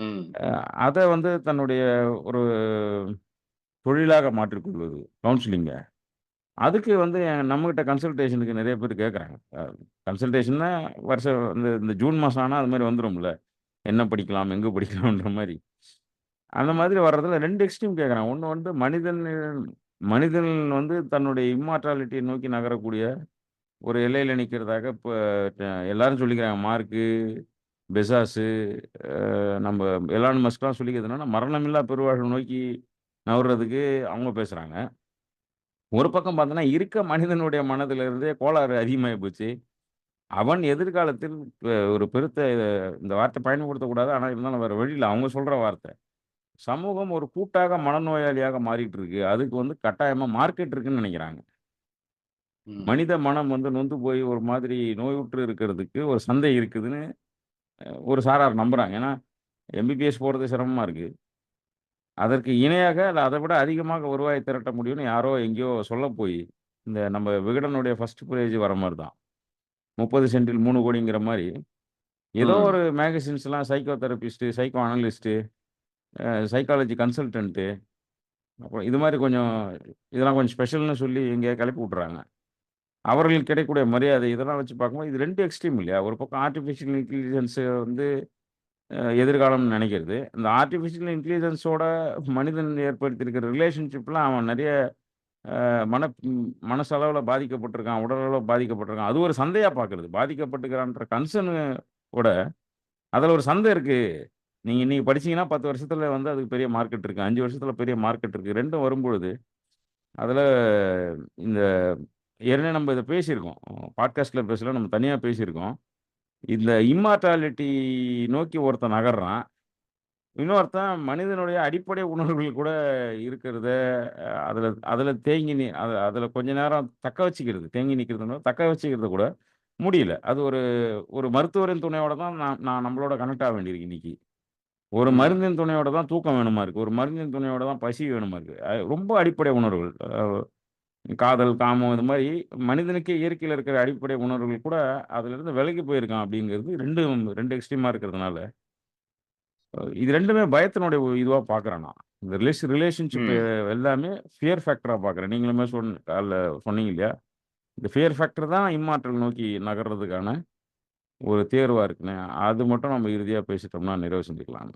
ம். அ அத வந்து தன்னுடைய ஒரு தொழிலாக மாற்றிக் கொள்வது, கவுன்சிலிங்க. அதுக்கு வந்து நம்மகிட்ட கன்சல்டேஷனுக்கு நெறைய பேர் கேட்கறாங்க. கன்சல்டேஷன்னா வருஷம் இந்த இந்த ஜூன் மாசம் ஆனா அது மாரி வந்துரும்ல. என்ன படிக்கலாம்? எங்க படிக்கலாம்ன்ற மாரி. அந்த ம். மாதிரி வர்றதுல 2 எக்ஸ்ட்ரீம் கேட்கறாங்க. ஒண்ணு வந்து மனிதன் வந்து தன்னுடைய இம்மார்டாலிட்டிய நோக்கி நகரக்கூடிய ஒரு எல்லையில நிக்கிறதாக இப்ப எல்லாரும் சொல்லிக்கிறாங்க. மார்க்கு, பெசாசு, நம்ப எலான் மஸ்க்லாம் சொல்லிக்கிறது என்னன்னா, மரணமில்லா பெருவாழ்வு நோக்கி நகர்றதுக்கு அவங்க பேசுறாங்க. ஒரு பக்கம் பார்த்தோன்னா, இருக்க மனிதனுடைய மனதில இருந்தே கோளாறு அதிகமாகி போச்சு. அவன் எதிர்காலத்தில் ஒரு பெருத்த இந்த வார்த்தை பயன்படுத்தக்கூடாது. ஆனா இருந்தாலும் வேற வழி இல்ல. அவங்க சொல்ற வார்த்தை. சமூகம் ஒரு கூட்டாக மனநோயாளியாக மாறிட்டு இருக்கு. அதுக்கு வந்து கட்டாயமா மார்க்கெட் இருக்குன்னு நெனைக்கிறாங்க. ம். மனித மனம் வந்து நொந்து போய் ஒரு மாதிரி நோயுற்று இருக்கிறதுக்கு ஒரு சந்தை இருக்குதுன்னு ஒரு சாரார் நம்புறாங்க. ஏன்னா, எம்பிபிஎஸ் போறது சிரமமா இருக்கு. அதற்கு இணையாக இல்ல அத விட அதிகமாக வருவாய் திரட்ட முடியும்னு யாரோ எங்கேயோ சொல்ல போயி, இந்த நம்ம விகடனுடைய ஃபர்ஸ்ட் பேஜ் வர மாரி தான். 30 சென்டில் 3,00,00,000ங்கிற மாரி, ஏதோ ம். ஒரு மேகசின்ஸ்லாம் psychotherapist, psychoanalyst, psychology consultant, அப்புறம் இது மாரி கொஞ்சம் இதெல்லாம் கொஞ்சம் ஸ்பெஷல்ன்னு சொல்லி எங்கேயோ கிளப்பி விட்டுறாங்க. அவர்களுக்கு கிடைக்கக்கூடிய மரியாதை இதெல்லாம் வச்சு பார்க்கும்போது, இது 2 எக்ஸ்ட்ரீம் இல்லையா? ஒரு பக்கம் ஆர்டிபிஷியல் இன்டெலிஜென்ஸ் வந்து எதிர்காலம்னு நெனைக்கிறது. இந்த ஆர்டிபிஷியல் இன்டெலிஜென்ஸோட மனிதன் ஏற்படுத்தியிருக்கிற ரிலேஷன்ஷிப்லாம் அவன் நெறைய மனசளவுல பாதிக்கப்பட்டிருக்கான், உடலளவுல பாதிக்கப்பட்டிருக்கான். அது ஒரு சந்தையா பார்க்கிறது. பாதிக்கப்பட்டுக்கிறான்ற கன்சர்ன் ஓட, அதுல ஒரு சந்தை இருக்கு. நீங்க இன்னைக்கு படிச்சீங்கன்னா 10 வருஷத்துல வந்து அதுக்கு பெரிய மார்க்கெட் இருக்கு. 5 வருஷத்துல பெரிய மார்க்கெட் இருக்கு. 2ம் வரும்பொழுது, அதுல இந்த ஏற்கனவே நம்ம இத பேசியிருக்கோம். பாட்காஸ்ட்ல பேசல, நம்ம தனியா பேசியிருக்கோம். இந்த இம்மார்டாலிட்டி நோக்கி ஒருத்தன் நகர்றான். இன்னொருத்தன் மனிதனுடைய அடிப்படை உணர்வுகள் கூட இருக்கிறத, அதுல அதுல தேங்கி அதுல கொஞ்ச நேரம் தக்க வச்சுக்கிறது. தேங்கி நிக்கிறதுன்னா, தக்க வச்சுக்கிறது கூட முடியல. அது ஒரு ஒரு மருத்துவரின் துணையோட தான் நான் நான் நம்மளோட கனெக்ட் ஆக வேண்டியிருக்கு இன்னைக்கு. ஒரு ம். மருந்தின் துணையோட தான் தூக்கம் வேணுமா இருக்கு. ஒரு மருந்தின் துணையோட தான் பசி வேணுமா இருக்கு. ரொம்ப அடிப்படை உணர்வுகள். காதல், காமம் இது மாரி மனிதனுக்கே இயற்கையில இருக்கிற அடிப்படை உணர்வுகள் கூட அதிலிருந்து விலகி போயிருக்கான் அப்படிங்கிறது 2 எக்ஸ்ட்ரீமா இருக்கிறதுனால இது 2மே பயத்தினுடைய ஒரு இதுவா பார்க்குறேன் நான். இந்த ரிலேஷன்ஷிப் ம். எல்லாமே ஃபியர் ஃபேக்டரா பார்க்குறேன். நீங்களுமே காலைல சொன்னீங்க இல்லையா? இந்த ஃபியர் ஃபேக்டர் தான் இம்மாற்றல் நோக்கி நகர்றதுக்கான ஒரு தேர்வா இருக்குன்னு. அது மட்டும் நம்ம இறுதியா பேசிட்டோம்னா நிறைவு செஞ்சுக்கலாம்.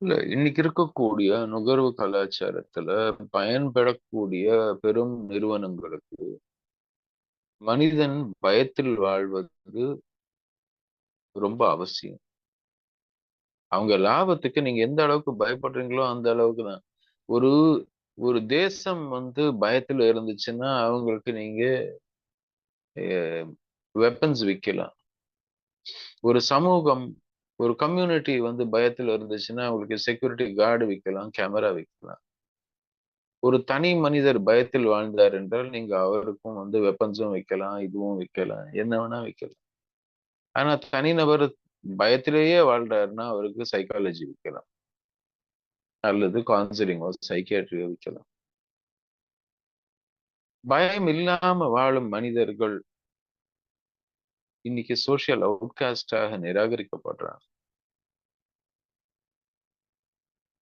இல்ல இன்னைக்கு இருக்கக்கூடிய நுகர்வு கலாச்சாரத்துல பயன்படக்கூடிய பெரும் நிறுவனங்களுக்கு மனிதன் பயத்தில் வாழ்வது ரொம்ப அவசியம். அவங்க லாபத்துக்கு நீங்க எந்த அளவுக்கு பயப்படுறீங்களோ அந்த அளவுக்கு தான். ஒரு ஒரு தேசம் வந்து பயத்துல இருந்துச்சுன்னா, அவங்களுக்கு நீங்க வெப்பன்ஸ் விக்கலாம். ஒரு சமூகம், ஒரு கம்யூனிட்டி வந்து பயத்துல இருந்துச்சுன்னா, அவங்களுக்கு செக்யூரிட்டி கார்டு விக்கலாம், கேமரா விக்கலாம். ஒரு தனி மனிதர் பயத்தில் வாழ்ந்தார் என்றால், நீங்க அவருக்கும் வந்து வெப்பன்ஸும் வைக்கலாம், இதுவும் வைக்கலாம். என்ன வேணா வைக்கலாம். ஆனா தனிநபர் பயத்திலேயே வாழ்றாருன்னா, அவருக்கு சைக்காலஜி வைக்கலாம். அல்லது கவுன்சிலிங்கோ, சைக்கியாட்ரியோ வைக்கலாம். பயம் இல்லாம வாழும் மனிதர்கள் இன்னைக்கு சோசியல் அவுட்காஸ்டாக நிராகரிக்கப்படுறாங்க.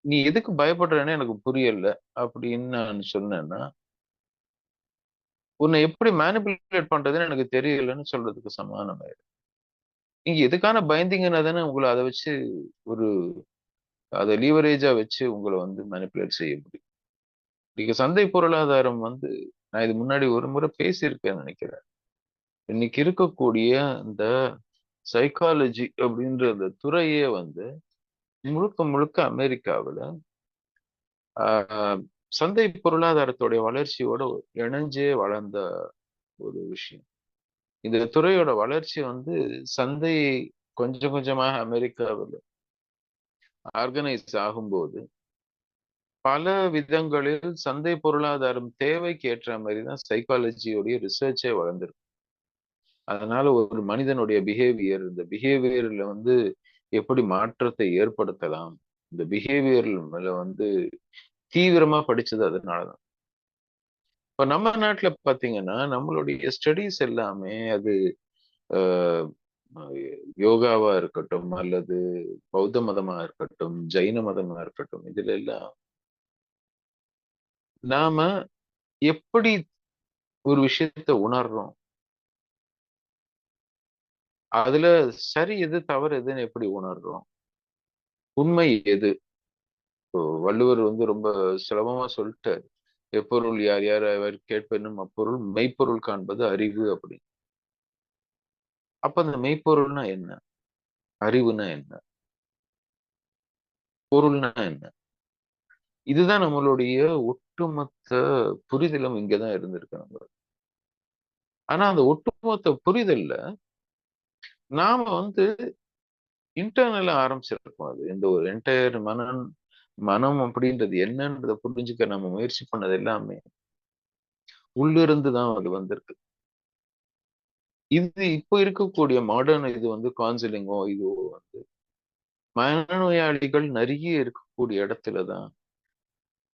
நீ எதுக்கு பயப்படுறேன்னு எனக்கு புரியல அப்படின்னு நான் சொன்னேன்னா, உன்னை எப்படி மேனிபுலேட் பண்றதுன்னு எனக்கு தெரியலன்னு சொல்றதுக்கு சமானம். நீங்க எதுக்கான பயந்தீங்கன்னா தானே உங்களை அதை வச்சு ஒரு அதை லீவரேஜா வச்சு உங்களை வந்து மேனிபுலேட் செய்ய முடியும். நீங்க சந்தை பொருளாதாரம் வந்து நான் இது முன்னாடி ஒரு முறை பேசியிருக்கேன்னு நினைக்கிறேன். இன்னைக்கு இருக்கக்கூடிய இந்த சைக்காலஜி அப்படின்ற அந்த துறையே வந்து முழுக்க முழுக்க அமெரிக்காவுல ஆஹ், சந்தை பொருளாதாரத்துடைய வளர்ச்சியோட இணைஞ்சே வளர்ந்த ஒரு விஷயம். இந்த துறையோட வளர்ச்சி வந்து சந்தை கொஞ்சம் கொஞ்சமாக அமெரிக்காவில் ஆர்கனைஸ் ஆகும்போது பல விதங்களில் சந்தை பொருளாதாரம் தேவைக்கு ஏற்ற மாதிரி தான் சைக்காலஜியோடைய ரிசர்ச்சே வளர்ந்துருக்கு. அதனால ஒரு மனிதனுடைய பிஹேவியர், இந்த பிஹேவியர்ல வந்து எப்படி மாற்றத்தை ஏற்படுத்தலாம், இந்த பிஹேவியர்ல வந்து தீவிரமா படிச்சது அதனாலதான். இப்ப நம்ம நாட்டுல பாத்தீங்கன்னா நம்மளுடைய ஸ்டடீஸ் எல்லாமே அது ஆஹ், யோகாவா இருக்கட்டும் அல்லது பௌத்த மதமா இருக்கட்டும் ஜைன மதமா இருக்கட்டும், இதுல எல்லாம் நாம எப்படி ஒரு விஷயத்த உணர்றோம், அதுல சரி எது தவறு எதுன்னு எப்படி உணர்றோம், உண்மை எது. இப்போ வள்ளுவர் வந்து ரொம்ப சுலபமா சொல்லிட்டாரு, எப்பொருள் யார் யார் அவர் கேட்பெனும் அப்பொருள் மெய்ப்பொருள் காண்பது அறிவு அப்படின்னு. அப்ப அந்த மெய்ப்பொருள்னா என்ன, அறிவுனா என்ன, பொருள்னா என்ன, இதுதான் நம்மளுடைய ஒட்டுமொத்த புரிதலும் இங்கதான் இருந்திருக்கு நம்ம. ஆனா அந்த ஒட்டுமொத்த புரிதல்ல நாம வந்து இன்டர்னலா ஆரம்பிச்சிருக்கோம். அது இந்த ஒரு என்டையர் மனம் அப்படின்றது என்னன்றதை புரிஞ்சுக்க நம்ம முயற்சி பண்ணது எல்லாமே உள்ளிருந்து தான் அது வந்திருக்கு. இது இப்போ இருக்கக்கூடிய மாடர்ன் இது வந்து கவுன்சிலிங்கோ இதுவோ வந்து மனநோயாளிகள் நிறைய இருக்கக்கூடிய இடத்துலதான்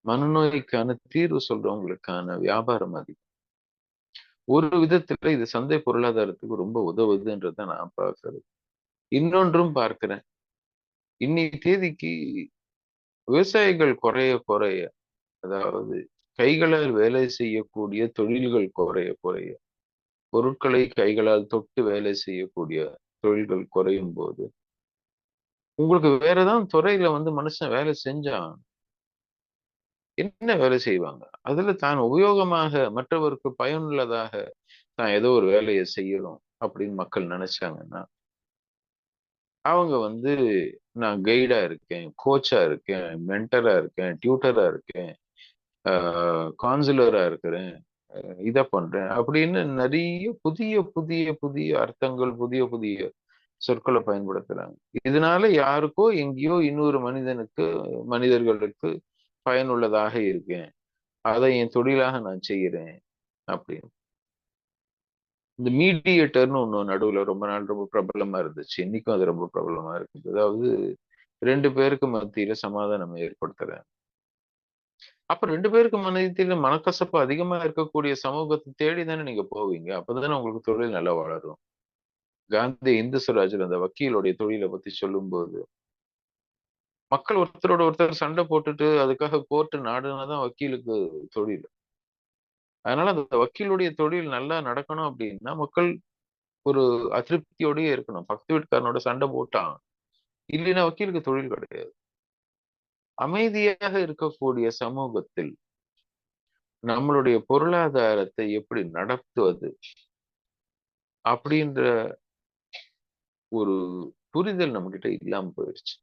மனநோய்க்கான தீர்வு சொல்றவங்களுக்கான வியாபாரம் அதிகம். ஒரு விதத்துல இது சந்தை பொருளாதாரத்துக்கு ரொம்ப உதவுதுன்றத நான் பார்க்கறது. இன்னொன்றும் பார்க்கிறேன். இன்னைக்கு தேதிக்கு விவசாயிகள் குறைய குறைய, அதாவது கைகளால் வேலை செய்யக்கூடிய தொழில்கள் குறைய குறைய, பொருட்களை கைகளால் தொட்டு வேலை செய்யக்கூடிய தொழில்கள் குறையும் போது உங்களுக்கு வேற ஏதாவது துறையில வந்து மனுஷன் வேலை செஞ்சான் என்ன வேலை செய்வாங்க, அதுல தான் உபயோகமாக மற்றவருக்கு பயனுள்ளதாக தான் ஏதோ ஒரு வேலையை செய்யணும் அப்படின்னு மக்கள் நினைச்சாங்கன்னா அவங்க வந்து நான் கைடா இருக்கேன், கோச்சா இருக்கேன், மென்டரா இருக்கேன், டியூட்டரா இருக்கேன், கான்சுலரா இருக்கிறேன், இதை பண்றேன் அப்படின்னு நிறைய புதிய புதிய புதிய அர்த்தங்கள், புதிய புதிய சொற்களை பயன்படுத்துறாங்க. இதனால யாருக்கோ எங்கேயோ இன்னொரு மனிதர்களுக்கு பயனுள்ளதாக இருக்கேன், அதை என் தொழிலாக நான் செய்கிறேன் அப்படின்னு. இந்த மீடியேட்டர்னு ஒண்ணு நடுவுல ரொம்ப நாள் ரொம்ப பிரபலமா இருந்துச்சு, இன்னைக்கும் அது ரொம்ப பிரபலமா இருக்குது. அதாவது ரெண்டு பேருக்கு மத்தியில சமாதானம் ஏற்படுத்துறேன். அப்ப ரெண்டு பேருக்கு மத்தியில மனக்கசப்பு அதிகமா இருக்கக்கூடிய சமூகத்தை தேடி தானே நீங்க போவீங்க, அப்பதானே உங்களுக்கு தொழில் நல்லா வளரும். காந்தி இந்து சுவராஜ்ல அந்த வக்கீலுடைய தொழிலை பத்தி சொல்லும்போது மக்கள் ஒருத்தரோட ஒருத்தர் சண்டை போட்டுட்டு அதுக்காக கோர்ட்டு நாடுனாதான் வக்கீலுக்கு தொழில். அதனால அந்த வக்கீலுடைய தொழில் நல்லா நடக்கணும் அப்படின்னா மக்கள் ஒரு அதிருப்தியோடயே இருக்கணும். பக்கத்து வீட்டுக்காரனோட சண்டை போட்டான் இல்லைன்னா வக்கீலுக்கு தொழில் கிடையாது. அமைதியாக இருக்கக்கூடிய சமூகத்தில் நம்மளுடைய பொருளாதாரத்தை எப்படி நடத்துவது அப்படின்ற ஒரு புரிதல் நம்ம கிட்ட இல்லாம போயிடுச்சு.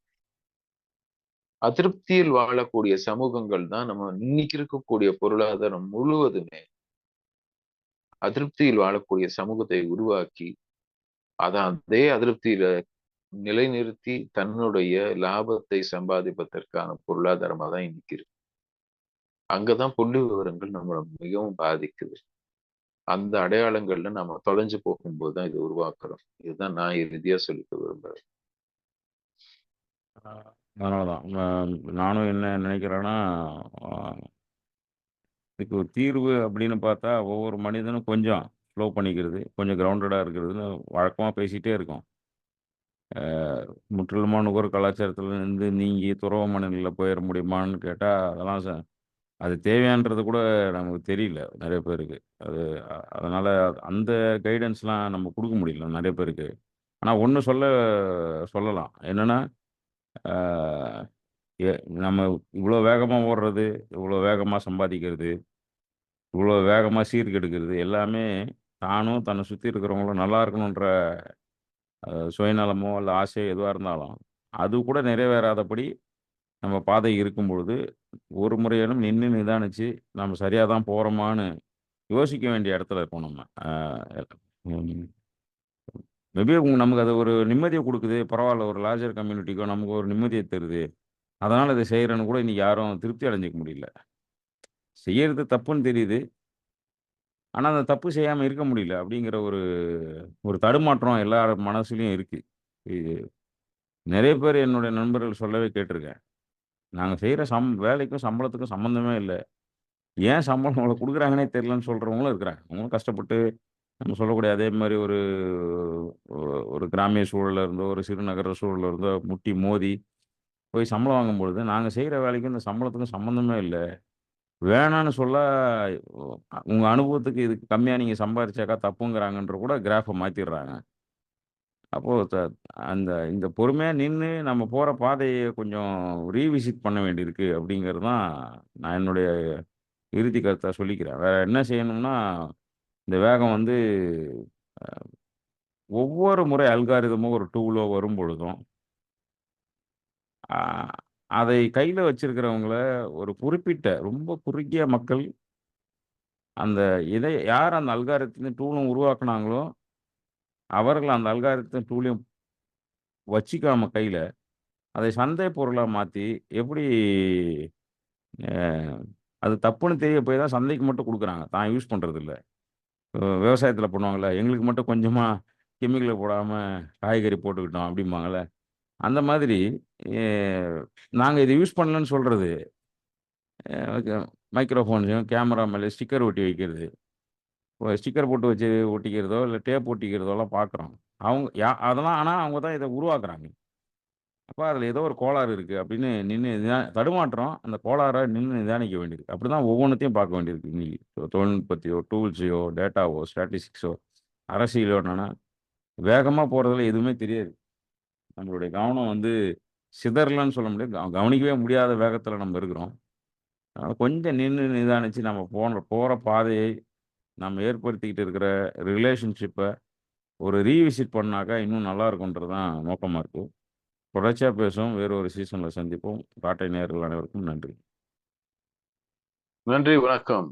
அதிருப்தியில் வாழக்கூடிய சமூகங்கள் தான் நம்ம இன்னைக்கு இருக்கக்கூடிய பொருளாதாரம் முழுவதுமே அதிருப்தியில் வாழக்கூடிய சமூகத்தை உருவாக்கி அதை அதே அதிருப்தியில நிலைநிறுத்தி தன்னுடைய லாபத்தை சம்பாதிப்பதற்கான பொருளாதாரமா தான் இன்னைக்கு இருக்கு. அங்கதான் புள்ளி விவரங்கள் நம்மளை மிகவும் பாதிக்குது. அந்த அடையாளங்கள்ல நம்ம தொலைஞ்சு போகும்போது தான் இது உருவாக்குறோம். இதுதான் நான் இறுதியா சொல்லிக்க விரும்புறேன். அதனால தான். நானும் என்ன நினைக்கிறேன்னா, அ இதுக்கு ஒரு தீர்வு அப்படின்னு பார்த்தா, ஒவ்வொரு மனிதனும் கொஞ்சம் ஸ்லோ பண்ணிக்கிறது, கொஞ்சம் கிரவுண்டடா இருக்கிறதுன்னு வழக்கமா பேசிட்டே இருக்கோம். அ முற்றிலுமா நுகர்வு கலாச்சாரத்துல இருந்து நீங்கி துறவு மனநிலையில போயிற முடியுமான்னு கேட்டா, அதெல்லாம் அது தேவையான்றது கூட நமக்கு தெரியல நெறைய பேருக்கு. அது அதனால அந்த கைடன்ஸ்லாம் நம்ம குடுக்க முடியல நெறைய பேருக்கு. ஆனா ஒண்ணு சொல்லலாம். என்னன்னா, ஆ எ நம்ம இவ்ளோ வேகமா ஓடுறது, இவ்ளோ வேகமா சம்பாதிக்கிறது, இவ்ளோ வேகமா சீர்கெடுக்கிறது எல்லாமே தானும் தன்னை சுத்தி இருக்கிறவங்களும் நல்லா இருக்கணுன்ற சுயநலமோ, இல்ல ஆசையோ எதுவா இருந்தாலும், அது கூட நிறைவேறாதபடி நம்ம பாதை இருக்கும் பொழுது, ஒரு முறையேனும் நின்னு நிதானிச்சு, நம்ம சரியா தான் போறோமான்னு யோசிக்க வேண்டிய இடத்துல இருக்கோம் நம்ம. ம். மேபி நமக்கு அது ஒரு நிம்மதிய குடுக்குது. பரவால்ல ஒரு லார்ஜர் கம்யூனிட்டிக்கோ நமக்கு ஒரு நிம்மதிய தருது. அதனால இத செய்றேன்னு கூட இன்னைக்கு யாரும் திருப்தி அடைஞ்சுக்க முடியல. செய்யறது தப்புன்னு தெரியுது. ஆனா, அந்த தப்பு செய்யாம இருக்க முடியல. அப்படிங்கிற ஒரு ஒரு தடுமாற்றம் எல்லார் மனசுலயும் இருக்கு. இது நெறைய பேர் என்னுடைய நண்பர்கள் சொல்லவே கேட்டுருக்கேன். நாங்க செய்ற வேலைக்கும் சம்பளத்துக்கும் சம்மந்தமே இல்ல. ஏன் சம்பளம் அவ்வளோ குடுக்குறாங்கன்னே தெரியலன்னு சொல்றவங்களும் இருக்கிறாங்க. அவங்களும் கஷ்டப்பட்டு நம்ம சொல்லக்கூடிய அதே மாரி ஒரு ஒரு கிராமிய சூழல்ல இருந்தோ, ஒரு சிறுநகர சூழல்ல இருந்தோ முட்டி மோதி போய் சம்பளம் வாங்கும்பொழுது, நாங்க செய்ற வேலைக்கும் இந்த சம்பளத்துக்கும் சம்மந்தமே இல்ல. வேணான்னு சொல்ல உங்க அனுபவத்துக்கு இதுக்கு கம்மியா நீங்க சம்பாரிச்சாக்கா தப்புங்கிறாங்கன்ற கூட கிராஃப மாத்திர்றாங்க. அப்போ இந்த பொறுமையா நின்னு நம்ம போற பாதைய கொஞ்சம் ரீவிசிட் பண்ண வேண்டியிருக்கு அப்படிங்கிறது தான் நான் என்னுடைய இறுதி கருத்தா சொல்லிக்கிறேன். வேற என்ன செய்யணும்னா, இந்த வேகம் வந்து ஒவ்வொரு முறை அல்காரிதமோ ஒரு டூலோ வரும்பொழுதும், ஆ அதை கையில வச்சிருக்கிறவங்கள ஒரு குறிப்பிட்ட ரொம்ப குறுகிய மக்கள் அந்த யார் அந்த அல்காரிதத்தையும் டூலும் உருவாக்குனாங்களோ, அவர்கள் அந்த அல்காரிதத்தையும் டூலையும் வச்சுக்காம கையில, அதை சந்தை பொருளா மாத்தி எப்படி அ அது தப்புன்னு தெரிய போய் தான் சந்தைக்கு மட்டும் குடுக்குறாங்க. தான் யூஸ் பண்றதில்ல. விவசாயத்தில பண்ணுவாங்கல்ல, எங்களுக்கு மட்டும் கொஞ்சமா கெமிக்கல போடாம காய்கறி போட்டுக்கிட்டோம் அப்படிம்பாங்கல்ல. அந்த மாதிரி எ நாங்க இத யூஸ் பண்ணலன்னு சொல்றது. அ மைக்ரோஃபோன்ஸயும், கேமரா மேல ஸ்டிக்கர் ஒட்டி வைக்கிறது. ஸ்டிக்கர் போட்டு வச்சு ஒட்டிக்கிறதோ, இல்ல டேப் ஒட்டிக்கிறதோலாம் பார்க்குறோம். அதெல்லாம் ஆனா அவங்க தான் இத உருவாக்குறாங்க. அப்ப அதில ஏதோ ஒரு கோளாறு இருக்கு அப்படின்னு நின்னு தடுமாற்றம். அந்த கோளாற நின்னு நிதானிக்க வேண்டியிருக்கு. அப்படிதான் ஒவ்வொன்னத்தையும் பார்க்க வேண்டியிருக்கு இன்னைக்கு. தொழில்நுட்பத்தையோ, டூல்ஸையோ, டேட்டாவோ, ஸ்டாட்டிஸ்டிக்ஸோ, அரசியலோ என்னன்னா, வேகமா போறதுல எதுவுமே தெரியாது. நம்மளுடைய கவனம் வந்து சிதறலன்னு சொல்ல முடியாது. கவனிக்கவே முடியாத வேகத்தில நம்ம இருக்கிறோம். அதனால கொஞ்சம் நின்னு நிதானிச்சு நம்ம போற பாதையை நம்ம ஏற்படுத்திக்கிட்டு இருக்கிற ரிலேஷன்ஷிப்ப ஒரு ரீவிசிட் பண்ணாக்கா இன்னும் நல்லா இருக்கும்ன்றது தான் நோக்கமா இருக்கு. தொடர்ச்சியா பேசுவோம். வேறு ஒரு சீசன்ல சந்திப்போம். பாட்டை நேயர்கள் அனைவருக்கும் நன்றி. நன்றி, வணக்கம்.